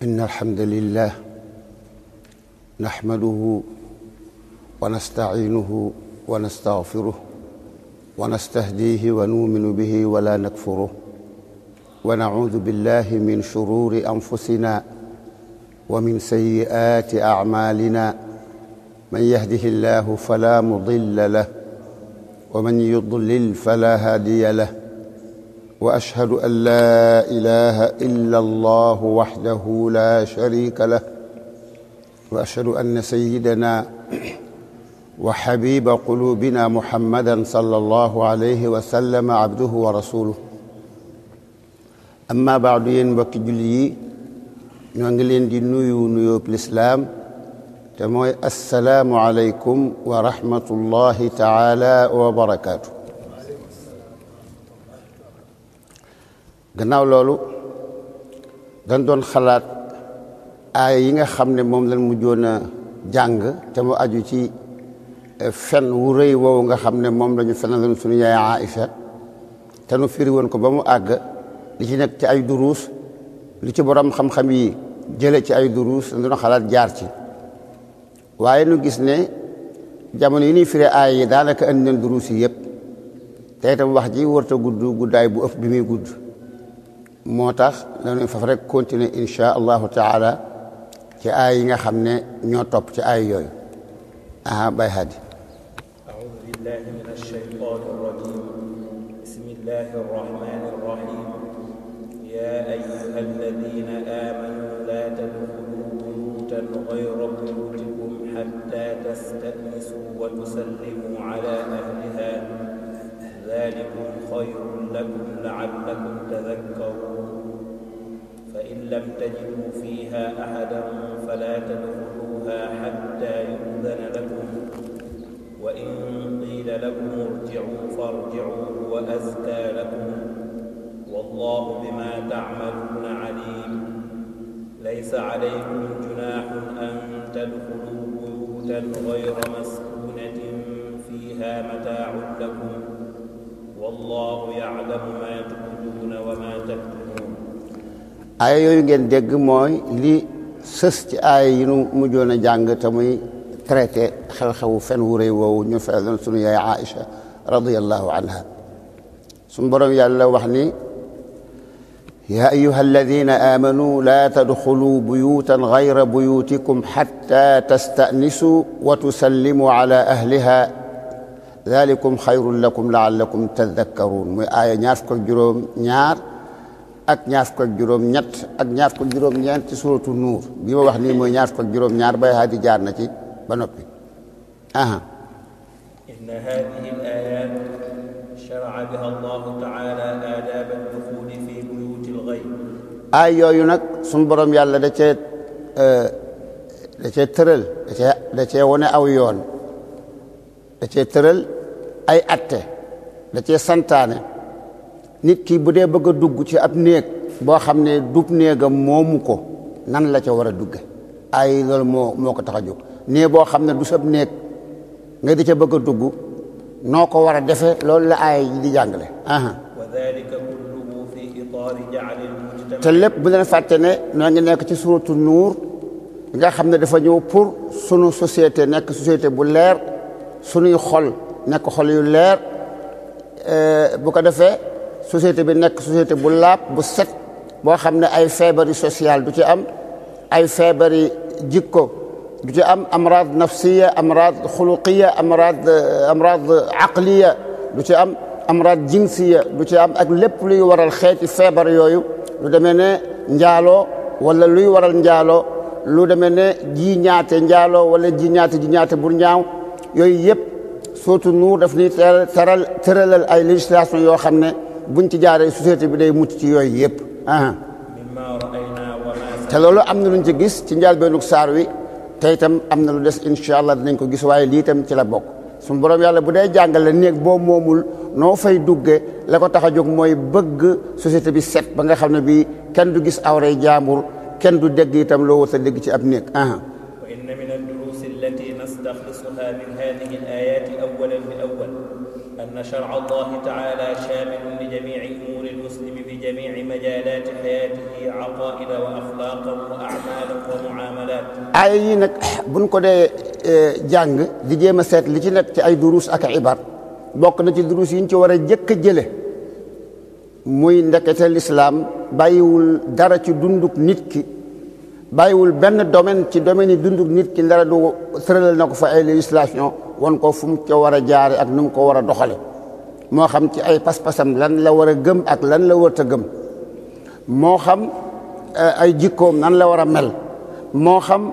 إن الحمد لله نحمده ونستعينه ونستغفره ونستهديه ونؤمن به ولا نكفره ونعوذ بالله من شرور أنفسنا ومن سيئات أعمالنا من يهده الله فلا مضل له ومن يضلل فلا هادي له وأشهد أن لا إله إلا الله وحده لا شريك له وأشهد أن سيدنا وحبيب قلوبنا محمدا صلى الله عليه وسلم عبده ورسوله أما بعد ينبك جلي نغلين دي نيو بالإسلام تموي السلام عليكم ورحمة الله تعالى وبركاته gannaaw loolu dañ doon xalaat aaya yi nga xam ne moom lañ mujjoon a jàng te mu aju ci fen wu rëy woowu nga xam ne moom lañu fenaloon suñu yaay Aïcha te nu firi woon ko ba mu àgg li ci nekk ci ay duruus li ci borom xam-xam yi jële ci ay duruus dañ doon xalaat jaar ci waaye nu gis ne jamono yi ñuy firi aaya yi daanaka andi nañ duruus yi yëpp te itam wax ji warta gudd guddaay bu ëpp bi muy gudd moo tax dañuy faf rek continuer insha allahu taala ci aay yi nga xam ne ñoo topp ci aay yooyu bay hadi أعوذ بالله من الشيطان الرجيم بسم الله الرحمن الرحيم يا أيها الذين آمنوا لا تدخلوا بيوتا غير بيوتكم حتى تستأنسوا وتسلموا على أهلها ذلكم خير لكم لعلكم تذكرون فإن لم تجدوا فيها أحدا فلا تدخلوها حتى يؤذن لكم وإن قيل لكم ارجعوا فارجعوا هو أزكى لكم والله بما تعملون عليم ليس عليكم جناح أن تدخلوا بيوتا غير مسكونة فيها متاع لكم والله يعلم ما تبدون وما تكتمون aaya yooyu ngeen dégg mooy li sës ci aaya yi nu mujjoon a jàng te muy traité xew-xewu fen wu rëy woowu ñu feeloon sunu yaay Aïcha radiyallahu anha sunu borom yàlla wax ni yaa ayyuha alladina amanu laa tadxulu buyutan gayra buyutikum xatta tastanisu wa tusallimu ala ahliha dalikum xayrun lakum laallakum tadakkaruun muy aaya ñaar fukk ak juróom ñaar ak ñaar fukk ak juróom ñett ak ñaar fukk ak juróom ñeent ci suratu nuur bi ma wax nii mooy ñaar fukk ak juróom ñaar bay haadi jaar na ci ba noppi إن هذه الآيات شرع بها الله تعالى آداب الدخول في بيوت الغير aay yooyu nag sunu borom yàlla da cee tëral da cee wone aw yoon da cee tëral ay atte da cee santaane nit ki bu dee bëgg a dugg ci ab néeg boo xam ne dub néegam moomu ko nan la ca war a dugge ay loolu moo ko tax a jóg néeg boo xam ne du sab néeg nga di ca bëgg a dugg noo ko war a defe loolu la ay di jàngale وذلك كله في إطار جعل المجتمع te lépp bu leen fàtte ne noo ngi nekk ci suratu nuur nga xam ne dafa ñëw pour sunu société nekk société bu leer sunuy xol nekk xol yu leer bu ko defee société bi nekk société bu laab bu set boo xam ne ay feebari social du ci am ay feebari jikko du ci am amraad nafsiya amraad xuluqiya amraad aqliya du ci am amraad jinsiya du ci am ak lépp luy waral xeeti feebar yooyu lu demee ne njaaloo wala luy waral njaaloo lu demee ne ji ñaate njaaloo wala ji ñaate bu ñaaw yooyu yëpp surtout nuur daf ni tëralal ay législation yoo xam ne buñ ci jaaree société bi day mucc ci yooyu yëpp مما رأينا وما te loolu am na luñ ci gis ci njëlbéenu saar wi te itam am na lu des incha allah dinañ ko gis waaye lii itam ci la bokk suñu borom yàlla bu dee jàngale néeg boo moomul noo fay dugge la ko tax a jóg mooy bëgg société bi set ba nga xam ne bii kenn du gis awray jaambur kenn du dégg itam loo war a dégg ci ab néeg وإن من الدروس التي نستخلصها من هذه الآيات أولا بأول أن شرع الله تعالى شامل لجميع أمور المسلم جميع مجالات حياته عقائد وأخلاقا وأعمالا ومعاملات. aaya yi nag buñ ko dee jàng di jéem a seet li ci nekk ci ay duruus ak ibar bokk na ci duruus yi ñu ci war a jëkk a jële muy ndekete lislaam bàyyiwul dara ci dunduk nit ki bàyyiwul benn domaine ci domaine yi dunduk nit ki dara du tëralal na ko fa ay législation won ko fu mu ca war a jaare ak nu mu ko war a doxale moo xam ci ay pas-pasam lan la war a gëm ak lan la warut a gëm moo xam ay jikkoom nan la war a mel moo xam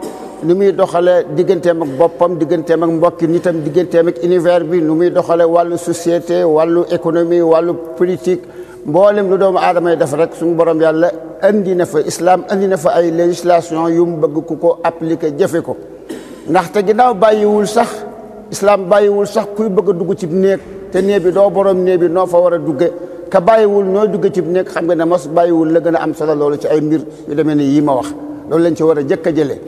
nu muy doxale digganteem ak boppam digganteem ak mbokki nitam digganteem ak univers bi nu muy doxale wàllu société wàllu économie wàllu politique mboolem lu doomu aadama yi def rek suñu borom yàlla andi na fa islam andi na fa ay législation yu mu bëgg ku ko appliquer jëfe ko ndaxte ginnaaw bàyyiwul sax islam bàyyiwul sax kuy bëgg a dugg ci néeg te néeg bi doo borom néeg bi noo fa war a dugge ka bàyyiwul nooy dugge ci néeg xam nga ne mos bàyyiwul la gën a am solo loolu ci ay mbir yu demee ni yi ma wax loolu lañ ci war a jëkk a jëlee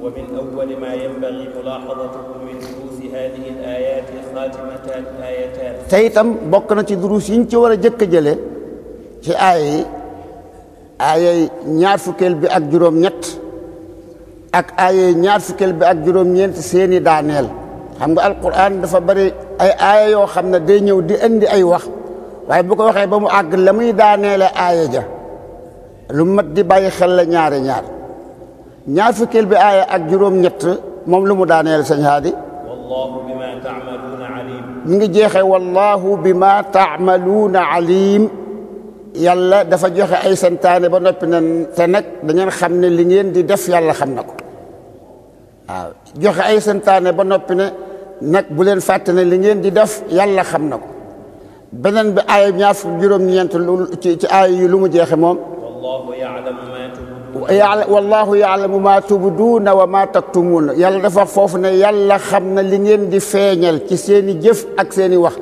ومن أول ما ينبغي ملاحظته من دروس هذه الآيات خاتمتان آيتان. te itam bokk na ci duruus yi ñu ci war a jëkk a jëlee ci aaya yi aayay ñaar fukkeel bi ak juróom-ñett ak aayay ñaar fukkeel bi ak juróom-ñeent seeni daaneel xam nga alquran dafa bari ay aaya yoo xam ne day ñëw di indi ay wax waaye bu ko waxee ba mu àgg la muy daaneele aaya ja lu mat di bàyyi xel la ñaari ñaar fukkeel bi aaya ak juróom-ñett moom lu mu daaneel sëñ Haadi wallahu bima ta'maluuna alim. mi ngi jeexee wallahu bima ta'maluuna alim yàlla dafa joxe ay santaane ba noppi na te nag da ngeen xam ne li ngeen di def yàlla xam na ko waaw joxe ay santaane ba noppi ne nag bu leen fàtte ne li ngeen di def yàlla xam na ko beneen bi aaya ñaar fukk juróom-ñeent ci aaya yi lu mu jeexe moom wallahu ya'lamu ma tubduuna wa ma taktumuuna yàlla dafa wax foofu ne yàlla xam na li ngeen di feeñal ci seeni jëf ak seeni wax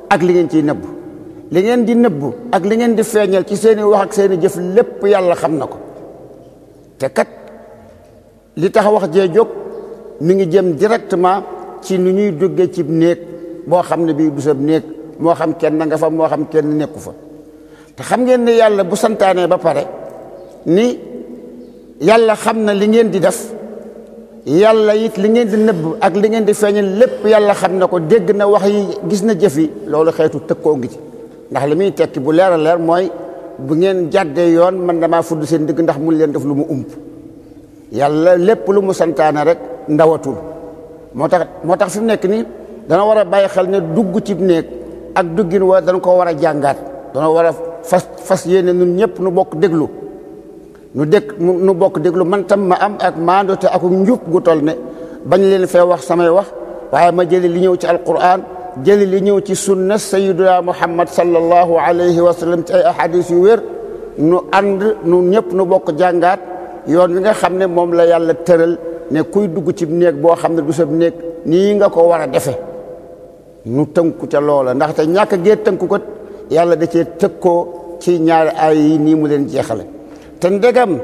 ak li ngeen ciy nëbb li ngeen di nëbb ak li ngeen di feeñal ci seeni wax ak seeni jëf lépp yàlla xam na ko te kat li tax wax jee jóg mi ngi jëm directement ci nu ñuy dugge ci néeg boo xam ne bii du sab néeg moo xam kenn nga fa moo xam kenn nekku fa te xam ngeen ne yàlla bu santaanee ba pare ni yàlla xam na li ngeen di def yàlla it li ngeen di nëbb ak li ngeen di feeñal lépp yàlla xam na ko dégg na wax yi gis na jëf yi loolu xeetu tëkkoo ngi ci ndax li muy tekki bu leer a leer mooy bu ngeen jàddee yoon man damaa fudd seen digg ndax mun leen def lu mu ump yàlla lépp lu mu santaane rek ndawatul moo tax fi mu nekk nii dana war a bàyyi xel ne dugg ci néeg ak duggin wa dana ko war a jàngaat dana war a fas yéene ñun ñëpp nu bokk déglu nu bokk déglu man tam ma am ak maandote ak njub gu tol ne bañ leen fee wax samay wax waaye ma jëli li ñëw ci alquran jëli li ñëw ci sunna sayyiduna muhammad sallallahu alayhi wa sallam ci ay ahadis yu wér nu ànd nu ñëpp nu bokk jàngaat yoon wi nga xam ne moom la yàlla tëral ne kuy dugg ci néeg boo xam ne du sab néeg nii nga ko war a defe nu tënku ca loola ndaxte ñàkk gee tënku ko yàlla da cee tëkkoo ci ñaari ay yi nii mu leen jeexale te ndegam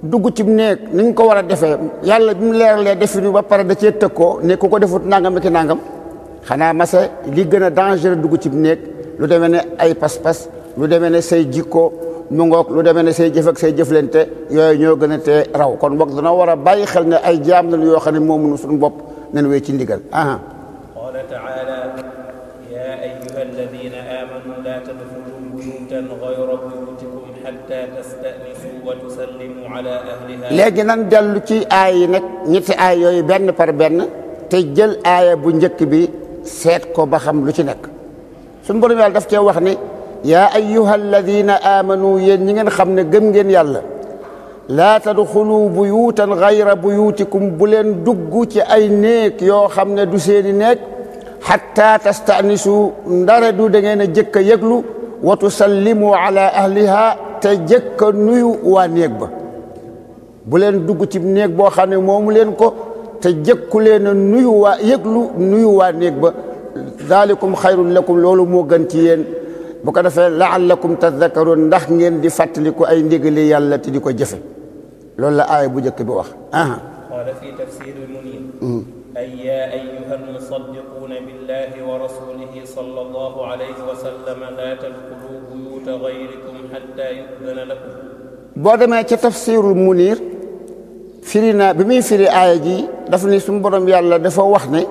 dugg ci néeg ni ñu ko war a defee yàlla bi mu leeralee definu ba pare da cee tëkkoo ne ku ko defut nangam ki nangam xanaa mase li gën a dangereux dugg ci néeg lu demee ne ay pas-pas lu demee ne say jikko mu ngoog lu demee ne say jëf ak say jëflante yooyu ñoo gën a tee raw kon boog dana war a bàyyi xel ne ay jaam lañu yoo xam ne moomuñu suñu bopp nañ wéy ci ndigal qala taala ya ayyuha alladina amanu la tadxulu buyutan gayra buyutikum hatta tastanisu wa tusallimu ala ahliha léegi nan dellu ci aay yi nag ñetti aay yooyu benn par benn te jël aaya bu njëkk bi seet ko ba xam lu ci nekk suñu borom yàlla daf cee wax ne yaa ayyuha alladina amanu yéen ñi ngeen xam ne gëm ngeen yàlla laa tadxulu buyutan gayra buyutikum bu leen dugg ci ay néeg yoo xam ne du seeni néeg hatta tastanisu ndare du da ngeen a jëkk a yëglu wa tusallimu ala ahliha te jëkk a nuyu waa néeg ba bu leen dugg ci néeg boo xam ne moomu leen ko te jëkku leen a nuyu waa yëglu nuyu waa néeg ba dalikum xayrun lakum loolu moo gën ci yéen bu ko defee laallakum tadakkaroon ndax ngeen di fàttaliku ay ndigali yàlla te di ko jëfe loolu la aaya bu njëkk bi wax qaala fi tafsir al-Munir ay ya ayyuha al-musaddiquna billahi wa rasulihi sallallahu alayhi wa sallam la tadkhulu buyuuta gayrikum xatta yu'dana lakum. boo demee ca tafsirul Munir firi na bi muy firi aaya ji dafa ni suñu borom yàlla dafa wax ne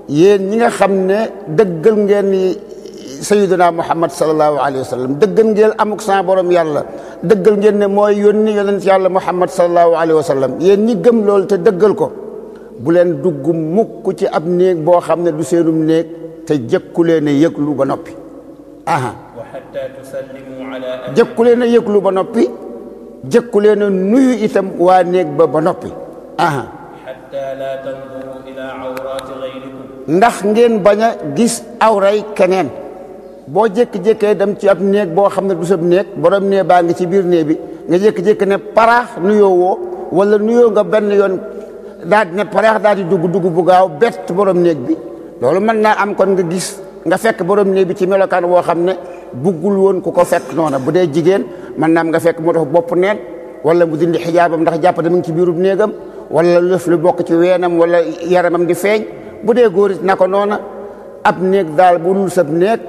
yéen ñi nga xam ne dëggal ngeen ni sayyidina Muhammad sallallahu alayhi wa sallam dëggal ngeen amuk sa borom yàlla dëggal ngeen ne mooy yónni yonent yàlla Muhammad sallallahu alayhi wa sallam yéen ñi gëm loolu te dëggal ko bu leen dugg mukk ci ab néeg boo xam ne du seenum néeg te jëkkulee ne yëglu ba noppi aha wa hatta tusallimu ala ahli. jëkkulee ne yëglu ba noppi jëkkulee ne nuyu itam waa néeg ba noppi aha hatta la tanzuru ila awrati gayrikum. ndax ngeen bañ a gis awray keneen boo jékki-jékkee dem ci ab néeg boo xam ne du sab néeg borom néeg baa ngi ci biir néeg bi nga jékki-jékki ne paraax nuyoo woo wala nuyoo nga benn yoon daal di ne paraax daal di dugg bu gaaw bett borom néeg bi loolu mën naa am kon nga gis nga fekk borom néeg bi ci melokaan woo xam ne buggul woon ku ko fekk noona bu dee jigéen mën naa am nga fekk mu def bopp neen wala mu dindi xijaabam ndax jàpp mu ngi ci biirub néegam wala lëf lu bokk ci weenam wala yaramam di feeñ bu dee góor it na ko noona ab néeg daal bu dul sab néeg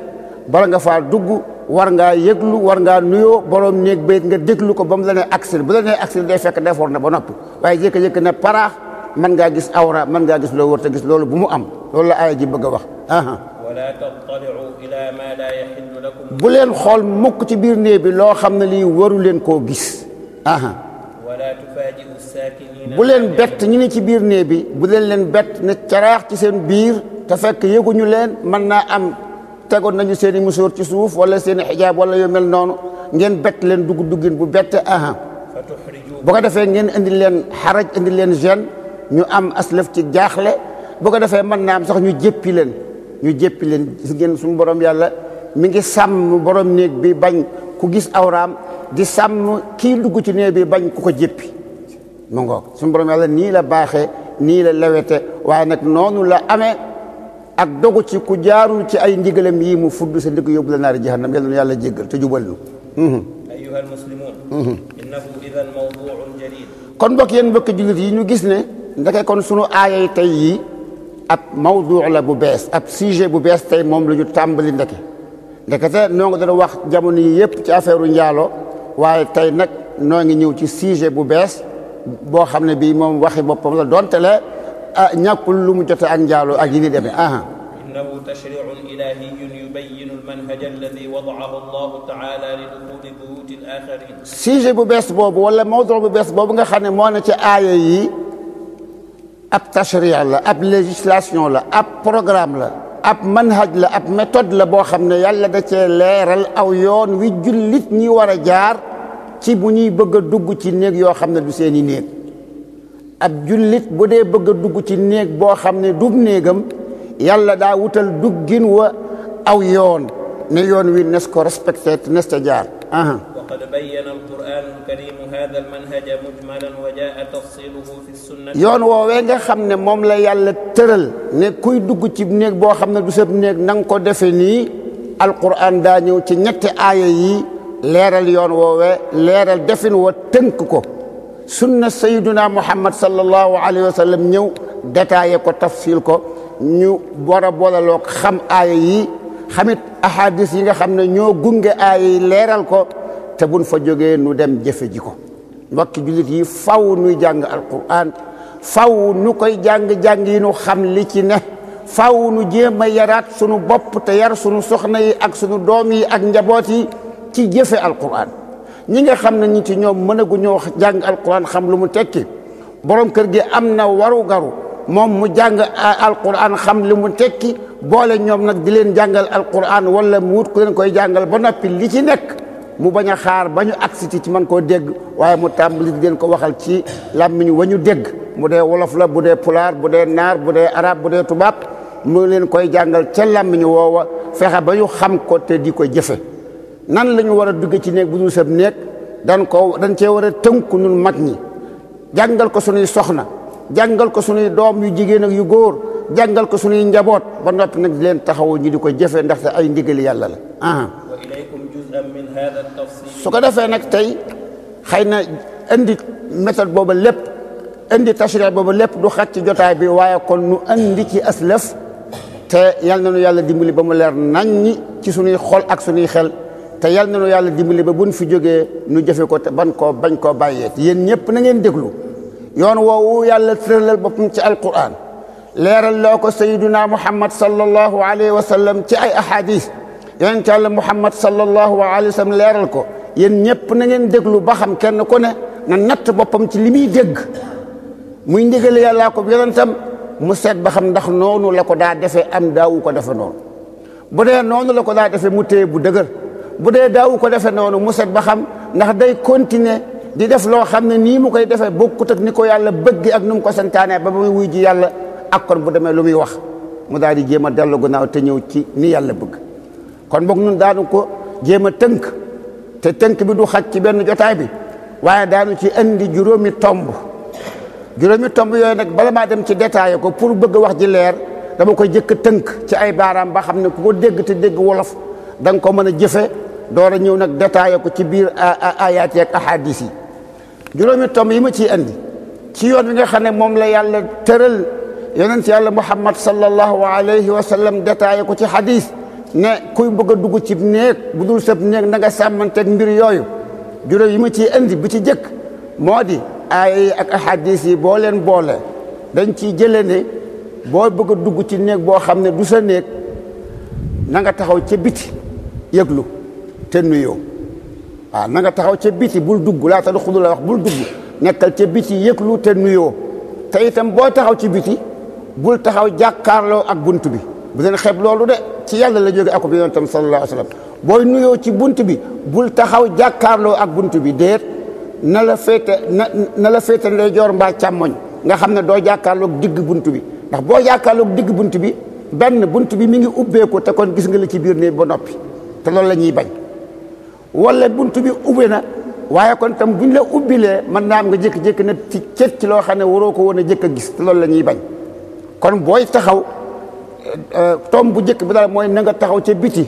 bala nga faa dugg war ngaa yëglu war ngaa nuyoo borom néeg bayit nga déglu ko ba mu la nee accès bu la nee accès day fekk defoor na ba noppi waaye jékki-jékki ne paraax mën ngaa gis awra mën ngaa gis loo war te gis loolu bu mu am loolu la aaya ji bëgg a wax wala tattali'u ila ma la yahillu lakum. bu leen xool mukk ci biir néeg bi loo xam ne lii waru leen koo gis wala tufaaji'u saakiniina. bu leen bett ñi ne ci biir néeg bi bu leen bett ne caraax ci seen biir te fekk yëguñu leen mën naa am tegoon nañu seen i musóor ci suuf wala seen i xijaab wala yu mel noonu ngeen bett leen duggin bu bette bu ko defee ngeen indi leen xaraj indi leen gêne ñu am aslëf ci jaaxle bu ko defee mën naa am sax ñu jéppi leen gis ngeen suñu borom yàlla mi ngi sàmm borom néeg bi bañ ku gis awraam di sàmm kii dugg ci néeg bi bañ ku ko jéppi mu ngoog suñu borom yàlla nii la baaxee nii la lewete waaye nag noonu la amee ak dogu ci ku jaarul ci ay ndigalam yi mu fudd sa ndig yóbbu la naari jahannam yàlla na yàlla jéggal te jubal nu ayyuha almuslimun innahu idan mawdu'un jadid. kon mbokk yéen mbokki jullit yi ñu gis ne ndeke kon sunu aaya yi tey yi ab mawdu la bu bees ab sujet bu bees tey moom la ñu tàmbali ndekete noo ngi doon wax jamono yi yëpp ci affaire njaalo waaye tey nag noo ngi ñëw ci sujet bu bees boo xam ne bii moom waxi boppam la donte le ñàkkul lu mu jote ak njaalo ak yi ni demee innahu tashri'un ilahiyyun yubayyinu al-manhaja alladhi wada'ahu Allahu ta'ala li dukhuli buyuti al-akharin. sujet bu bees boobu wala mawdu bu bees boobu nga xam ne moo ne ci aaya yi ab tashri' la ab législation la ab programme la ab manhaj la ab méthode la boo xam ne yàlla da cee leeral aw yoon wi jullit ñi war a jaar ci bu ñuy bëgg a dugg ci néeg yoo xam ne du seeni néeg ab jullit bu dee bëgg a dugg ci néeg boo xam ne du néegam yàlla daa wutal duggin wa aw yoon ne yoon wi nes ko respecté nes ta jaar وقد بين القرآن الكريم هذا المنهج مجملا وجاء تفصيله في السنة. yoon woowee nga xam ne moom la yàlla tëral ne kuy dugg ci néeg boo xam ne du sab néeg na nga ko defe nii alquran daa ñëw ci ñetti aaya yi leeral yoon woowee leeral defin wa tënk ko sunna sayyiduna muhammad sallallahu alayhi wa sallam ñëw détaillé ko tafsil ko ñu boolaloo xam aaya yi xamit ahadis yi nga xam ne ñoo gunge aaya yi leeral ko te buñ fa jógee nu dem jëfe ji ko mbokki jullit yi faw nuy jàng alquran faw nu koy jàng yi nu xam li ci ne faw nu jéem a yaraat sunu bopp te yar sunu soxna yi ak sunu doom yi ak njaboot yi ci jëfe alquran ñi nga xam ne ñi ci ñoom mënaguñoo jàng alquran xam lu mu tekki borom kër gi am na waru garu moom mu jàng alquran xam li mu tekki boole ñoom nag di leen jàngal alquran wala mu wut ku leen koy jàngal ba noppi li ci nekk mu bañ a xaar ba ñu agsi ci man koo dégg waaye mu tàmbali di leen ko waxal ci làmmiñ wa ñu dégg mu dee wolof la bu dee pulaar bu dee naar bu dee arab bu dee tubaab mu leen koy jàngal ca làmmiñ woowa fexe ba ñu xam ko te di ko jëfe nan la ñu war a dugg ci néeg bu dul sab néeg dañ cee war a tënku ñun mag ñi jàngal ko suñuy soxna jàngal ko suñuy doom yu jigéen ak yu góor jàngal ko suñuy njaboot ba noppi nag di leen taxawu ñu di ko jëfe ndaxte ay ndigali yàlla la wa ilaykum juz'an min hadha at-tafsil. su ko defee nag tey xëy na indi méthode boobu lépp indi tashri' boobu lépp du xaj ci jotaay bi waaye kon nu indi ci aslëf te yal na nu yàlla dimbali ba mu leer naññi ci suñuy xol ak suñuy xel te yal na nu yàlla dimbali ba buñ fi jógee nu jëfe ko te bañ koo bàyyee yéen ñëpp na ngeen déglu yoon woowu yàlla tëralal boppam ci alquran leeral loo ko sayyiduna muhammad sallallahu alayhi wa sallam ci ay ahadis yonent yàlla muhammad sallallahu alayhi wa sallam leeral ko yéen ñëpp na ngeen déglu ba xam kenn ku ne na natt boppam ci li muy dégg muy ndigal yàllaa ko yonentam mu seet ba xam ndax noonu la ko daa defee am daawu ko defe noonu bu dee noonu la ko daa defee mu téye bu dëgër bu dee daawu ko defe noonu mu seet ba xam ndax day continuer di def loo xam ne nii mu koy defee bokkut ak ni ko yàlla bëgg ak nu mu ko santaane ba muy wuy ji yàlla ak kon bu demee lu muy wax mu daal di jéem a dellu gannaaw te ñëw ci ni yàlla bëgg kon boog ñun daanu ko jéem a tënk te tënk bi du xaj ci benn jotaay bi waaye daanu ci indi juróomi tomb yooyu nag bala maa dem ci détaillé ko pour bëgg wax ji leer dama koy jëkk tënk ci ay baaraam ba xam ne ku ko dégg te dégg wolof da nga ko mën a jëfe door a ñëw nag détaillé ko ci biir ayaat yi ak ahadis yi juróomi tomb yi ma ciy andi ci yoon wi nga xam ne moom la yàlla tëral yonent yàlla muhammad sallallahu alayhi wa sallam détaillé ko ci hadis ne kuy bëgg a dugg ci néeg bu dul sab néeg na nga sàmmanteeg mbir yooyu juróom yi ma ciy andi bi ci jëkk moo di aaya yi ak ahadis yi boo leen boole dañ ciy jële ne boo bëgg a dugg ci néeg boo xam ne du sa néeg na nga taxaw ca biti yëglu te nuyoo waaw na nga taxaw ca biti bul dugg laata du xudu la wax bul dugg nekkal ca biti yëglu te nuyoo te itam boo taxaw ci biti bul taxaw jàkkaarloo ak bunt bi bu leen xeeb loolu de ci yàlla la jóge ak bi yonentam sallallahu alayhi wa sallam booy nuyoo ci bunt bi bul taxaw jàkkaarloo ak bunt bi déet na la féete ndeyjoor mbaa càmmoñ nga xam ne doo jàkkaarloog digg bunt bi ndax boo jàkkaarloog digg bunt bi benn bunt bi mi ngi ubbeeku te kon gis nga la ci biir néeg ba noppi te loolu la ñuy bañ wala bunt bi ubbe na waaye kon tam buñ la ubbilee mën naa am nga jékki-jékki na ci cet ci loo xam ne waroo ko woon a jëkk a gis te loolu la ñuy bañ kon booy taxaw tom bu jëkk bi daal mooy na nga taxaw ca biti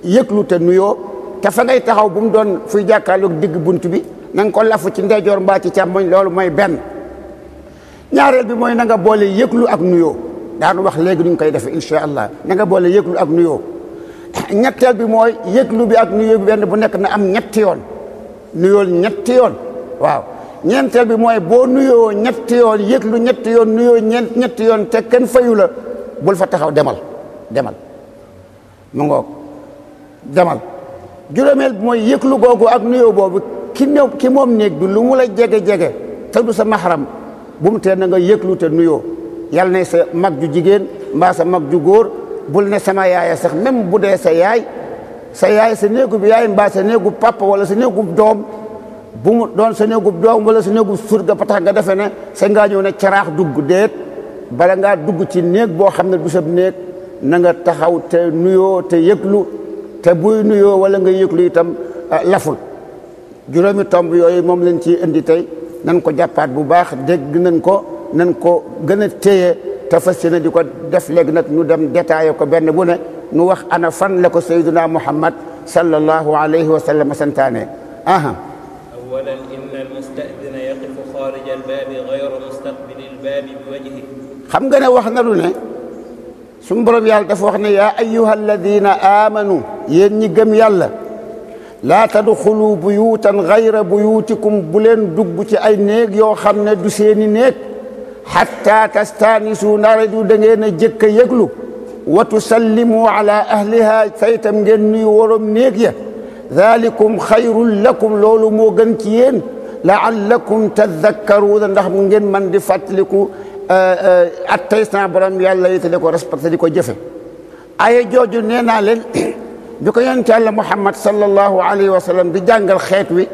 yëglu te nuyoo te fa ngay taxaw bu mu doon fuy jàkkaarloog digg bunt bi na nga ko lafu ci ndeyjoor mbaa ci càmmoñ loolu mooy benn ñaareel bi mooy na nga boole yëglu ak nuyoo daanu wax léegi duñ koy defe incha allah na nga boole yëglu ak nuyoo ñetteel bi mooy yëglu bi ak nuyoo bi benn bu nekk na am ñetti yoon nuyool ñetti yoon waaw ñeenteel bi mooy boo nuyoo ñetti yoon yëglu ñetti yoon nuyoo ñetti yoon te kenn fayu la bul fa taxaw demal mu ngoog demal juróomeel bi mooy yëglu googu ak nuyoo boobu ki moom néeg bi lu mu la jege-jege te du sa maxaram bu mu tee na nga yëglu te nuyoo yàlla ne sa mag ju jigéen mbaa sa mag ju góor bul ne sama yaaya sax même bu dee sa yaay sa néegub yaay mbaa sa néegub papa wala sa néegub doom bu mu doon sa néegub doom wala sa néegub surga ba tax nga defe ne sa ngaa ñëw ne caraax dugg déet bala ngaa dugg ci néeg boo xam ne du sab néeg na nga taxaw te nuyoo te yëglu te buy nuyoo wala nga yëglu itam laful juróomi tomb yooyu moom lañ ciy indi tey nan ko jàppaat bu baax dégg nan ko gën a téye te fas yéene di ko def léegi nag ñu dem détaillé ko benn bu ne nu wax ana fan la ko sayyiduna muhammad sallallahu alayhi wa sallam santaane أولا إن المستأذن يقف خارج الباب غير مستقبل الباب بوجهه xam nga ne wax na lu ne suñu borom yàlla dafa wax ne yaa ayyuha alladina amanu yéen ñi gëm yàlla laa tadxulu buyutan gayra buyutikum bu leen dugg ci ay néeg yoo xam ne du seeni néeg xatta tastanisu ndara du da ngeen a jëkk a yëglu wa tusallimu ala ahliha saytam ngeen nuyu worom néeg ya dalikum xayrun lakum loolu moo gën ci yéen laallakum tadakkaruuna ndax mu ngeen man di fàttaliku attay sa borom yàlla yi te di ko respecté di ko jëfe aya jooju nee naa leen bi ko yonent yàlla muhammad sallallahu alayhi wa sallam di jàngal xeet wi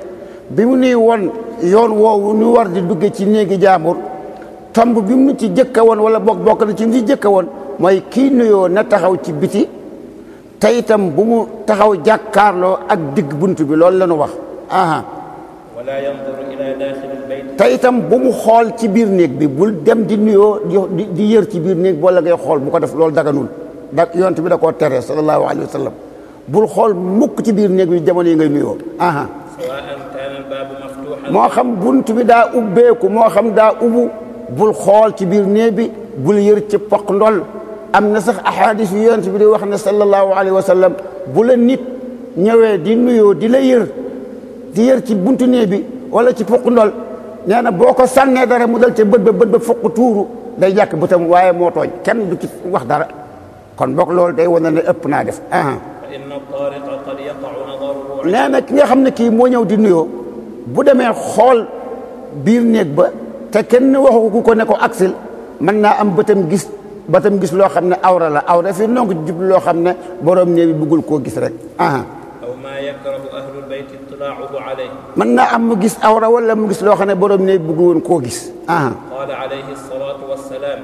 bi mu nuy won yoon woowu nu war di dugge ci néegi jaambur tomb bi mu ci jëkka woon wala bokk na ci ñi jëkka woon mooy kii nuyoo na taxaw ci biti te itam bu mu taxaw jàkkaarloo ak digg bunt bi loolu la ñu wax wala yanzuru ila daxil albayt te itam bu mu xool ci biir néeg bi bul dem di nuyoo di yër ci biir néeg wala ngay xool bu ko def loolu daganul yonent bi da koo tere sallallahu alayhi wa sallam bul xool mukk ci biir néeg bi jamono yi ngay nuyoo sawaan kaana albaabu maftuhan moo xam bunt bi daa ubbeeku moo xam daa ubbu bul xool ci biir néeg bi bul yër ci poq ndol am na sax ahadis yu yonent bi di wax ne sallallahu alayhi wa sallam bu la nit ñëwee di nuyoo di la yër ci buntu néeg bi wala ci fukk ndol nee na boo ko sànnee dara mu dal ca bët ba fukk tuuru day jàkk bëtam waaye moo tooñ kenn du ci wax dara kon bokk loolu day wane ne ëpp naa def nee na ki nga xam ne kii moo ñëw di nuyoo bu demee xool biir néeg ba te kenn waxu ko ne ko aksil mën naa am bëtam gis loo xam ne awra la awra fi nonk jub loo xam ne borom néeg bi bëggul koo gis rek mën naa am mu gis awra wala mu gis loo xam ne borom néeg bëggul woon koo gis qaala alayhi salaatu wassalaam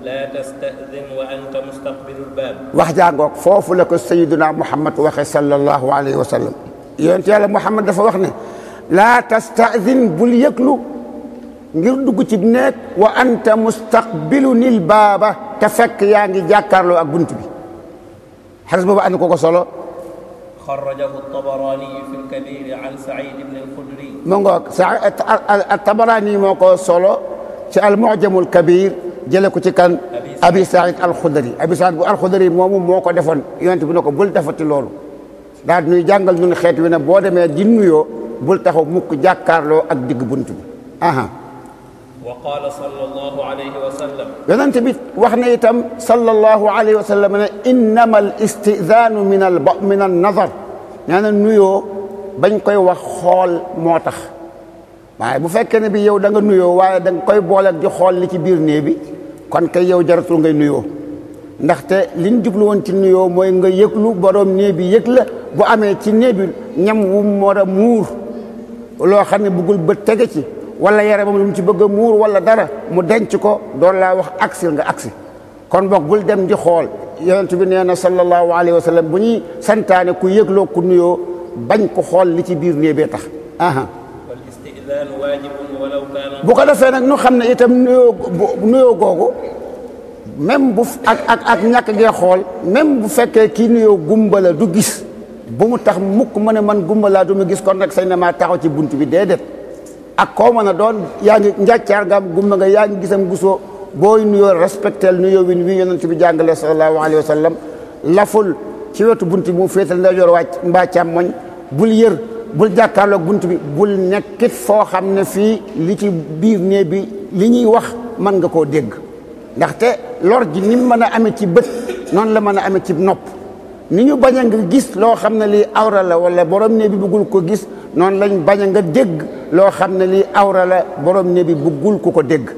laa tasta'zin wa anta mustaqbilul baab wax jàngoog foofu la ko sayyiduna Muhammad waxe sallallahu alayhi wa sallam yonent yàlla Muhammad dafa wax ne laa tasta'zin bul yëglu ngir dugg ci néeg wa anta mustaqbilunil baaba te fekk yaa ngi jàkkaarloo ak bunt bi xadis boobu ànd ko solo xarrajahu at-Tabarani fi al-Kabir an Sa'id ibn al-Khudri moo ngoog at-Tabarani moo ko solo ci al-Mu'jam al-Kabir jële ko ci kan Abi Sa'id al-Khudri Abi Sa'id bu al-Khudri moomu moo ko defoon yonent bi ne ko bul defati loolu daal nuy jàngal ñun xeet wi ne boo demee di nuyoo bul taxaw mukk jàkkaarloo ak digg bunt bi wa qaala sallallahu alayhi wa sallam yonent bi wax na itam sallallahu alayhi wa sallam ne innama al istidaanu min an nazar nee na nuyoo bañ koy wax xool moo tax waaye bu fekkee ne bi yow da nga nuyoo waaye da nga koy boole di xool li ci biir néeg bi kon kay yow jaratul ngay nuyoo ndaxte liñ jublu woon ci nuyoo mooy nga yëglu borom néeg bi yëg la bu amee ci néeg bi ñam wu war a muur loo xam ne bëggul bët tege ci wala yare moom lu mu ci bëgg a muur wala dara mu denc ko doon laa wax agsi nga agsi kon boog bul dem di xool yonent bi nee na sallallahu alayhi wa sallam bu ñuy santaane ku yëgloo ku nuyoo bañ ko xool li ci biir néeg bee tax wal istidaan waajibun walaw kaana bu ko defee nag ñu xam ne itam nuyoo googu même bu ak ñàkk gee xool même bu fekkee kii nuyoo gumba la du gis bu mu tax mukk ma ne man gumba laa du ma gis kon nag sañ na maa taxaw ci bunt bi déedéet ak koo mën a doon yaa ngi njàccaar nga gumba nga yaa ngi gisam gisoo booy nuyoo respectel nuyoo wi yonent bi jàngale sallallahu alayhi wa sallam laful ci wetu bunt bi mu féetal ndeyjoor wàcc mbaa càmmoñ bul yër bul jàkkaarloog bunt bi bul nekkit foo xam ne fii li ci biir néeg bi li ñuy wax mën nga koo dégg ndaxte lor ji ni mu mën a amee ci bët noonu la mën a amee ci nopp ni ñu bañ a nga gis loo xam ne lii awra la wala borom néeg bi bëggul ko gis noonu lañ bañ a nga dégg loo xam ne lii awra la borom néeg bi bëggul ku ko dégg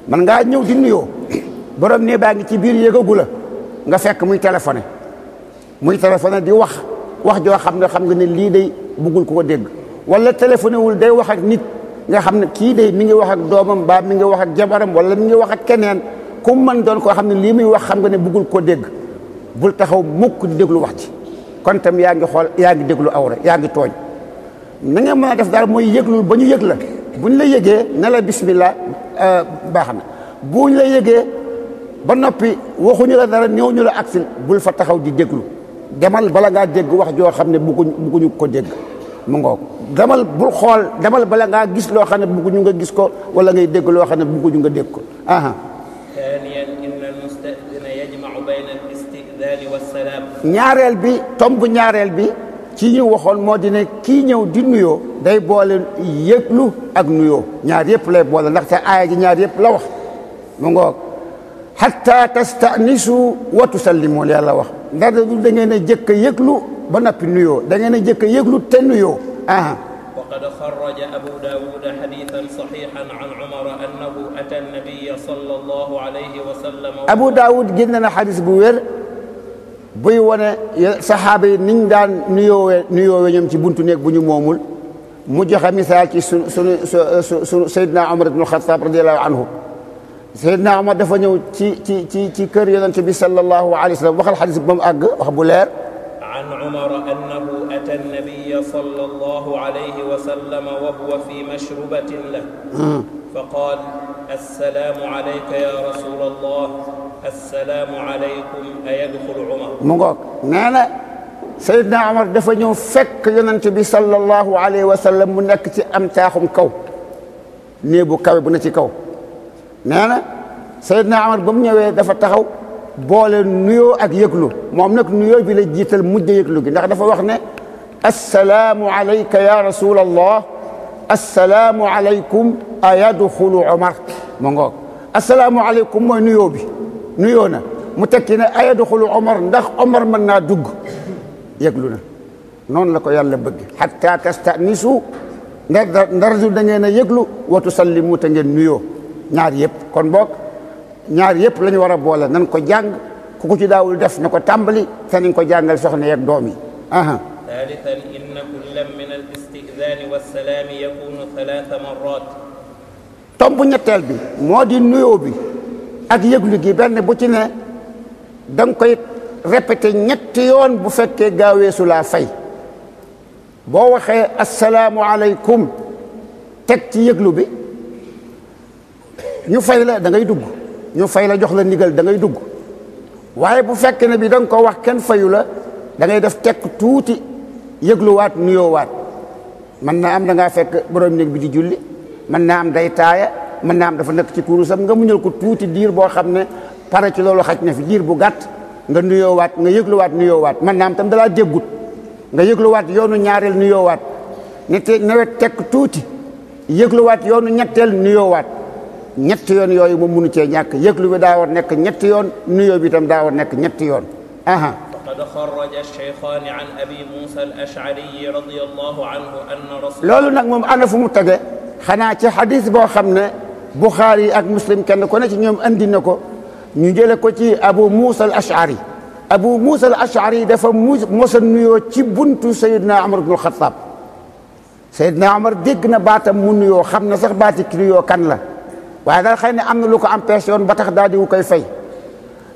man ngaa ñëw di nuyoo borom néeg baa ngi ci biir yëgagu la nga fekk muy téléphoné di wax joo xam nga ne lii day bëggul ku ko dégg wala téléphoné wul day wax ak nit nga xam ne kii day mi ngi wax ak doomam ba mi ngi wax ak jabaram wala mi ngi wax ak keneen ku mën doon koo xam ne lii muy wax xam nga ne bëggul ko dégg bul taxaw mukk di déglu wax ci kon tam yaa ngi xool yaa ngi déglu awra yaa ngi tooñ na nga mën a def daal mooy yëglul ba ñu yëg la buñ la yëgee ne la bismillah baax na buñ la yëgee ba noppi waxuñu la dara ñëw ñu la aksil bul fa taxaw di déglu demal bala ngaa dégg wax joo xam ne bëgguñu ko dégg mu ngoog demal bul xool demal bala ngaa gis loo xam ne bëgguñu nga gis ko wala ngay dégg loo xam ne bëgguñu nga dégg ko ñaareel bi tomb ñaareel bi ci ñu waxoon moo di ne kii ñëw di nuyoo day boole yëglu ak nuyoo ñaar yëpp lay boole ndaxte aaya ji ñaar yëpp la wax mu ngoog hatta tastanisu wa tusallimu yàlla wax ndax da ngeen a jëkk a yëglu ba noppi nuyoo da ngeen a jëkk a yëglu te nuyoo وقد خرج أبو داود حديثا صحيحا عن عمر أنه أتى النبي صلى الله عليه وسلم أبو داود جننا حديث بوير buy wane saxaaba yi niñ daan nuyoo ñoom ci buntu néeg bu ñu moomul mu joxe misaal ci sunu Seydina Omar ibn Khattab radiyallahu anhu Seydina Omar dafa ñëw ci kër yonent bi sallallahu alayhi wa sallam waxal xadis bi ba mu àgg wax bu leer an Umar annahu ata an-nabiyya sallallahu alayhi wa sallam wa huwa fi mashrubatin lahu fa qaala assalaamu alayka ya rasulallah assalaamu alaykum ayadxulu Umar mu ngoog nee na Seydina Omar dafa ñëw fekk yonent bi sallallahu alayhi wa sallam mu nekk ci am taaxum kaw néebu kawe bu na ci kaw nee na Seydina Omar ba mu ñëwee dafa taxaw boole nuyoo ak yëglu moom nag nuyoo bi la jiital mujj yëglu gi ndax dafa wax ne assalaamu alayka ya rasulallah assalaamu alaykum ayadxulu Omar ma ngoog assalaamu alaykum mooy nuyoo bi nuyoo na mu tekki ne ayadxulu Omar ndax Omar mën naa dugg yëglu na noonu la ko yàlla bëgg hatta tastanisu ndardu da ngeen a yëglu wa tusallimu te ngeen nuyoo ñaar yëpp kon boog ñaar yëpp la ñu war a boole nan ko jàng ku ko ci daawul def na ko tàmbali te nañ ko jàngal soxna yeeg doom yi ثالثا إن كلا من الاستئذان والسلام يكون 3 مرات tomb ñetteel bi moo di nuyoo bi ak yëglu gi benn bu ci ne da nga koy répété ñetti yoon bu fekkee gaaweesu laa fay boo waxee assalaamu aleykum teg ci yëglu bi ñu fay la da ngay dugg ñu fay la jox la ndigal da ngay dugg waaye bu fekkee ne bi da nga ko wax kenn fayu la da ngay def tekk tuuti yëgluwaat nuyoowaat mën naa am da ngaa fekk borom néeg bi di julli mën naa am day taaya mën naa am dafa nekk ci kurusam nga muñal ko tuuti diir boo xam ne pare ci loolu xaj na fi diir bu gàtt nga nuyoowaat nga yëgluwaat nuyoowaat mën naa am tam dalaa déggut nga yëgluwaat yoonu ñaareel nuyoowaat nawet tekk tuuti yëgluwaat yoonu ñetteel nuyoowaat ñetti yoon yooyu moom mënu cee ñàkk yëglu bi daa war nekk ñetti yoon nuyoo bi itam daa war nekk ñetti yoon فقد خرج الشيخان عن أبي موسى الأشعري رضي الله عنه أن رسول loolu nag moom ana fu mu tege xanaa ci xadis boo xam ne Buxaari ak Muslim kenn ku ne ci ñoom andi na ko ñu jële ko ci Abu Musa al Ash'ari Abu Musa al Ash'ari dafa mos a nuyoo ci buntu Seydina Umar ibn al-Khattab Seydina Umar dégg na baatam mu nuyoo xam na sax baati ki nuyoo kan la waaye daal xëy na am na lu ko empêché woon ba tax daal di wu koy fay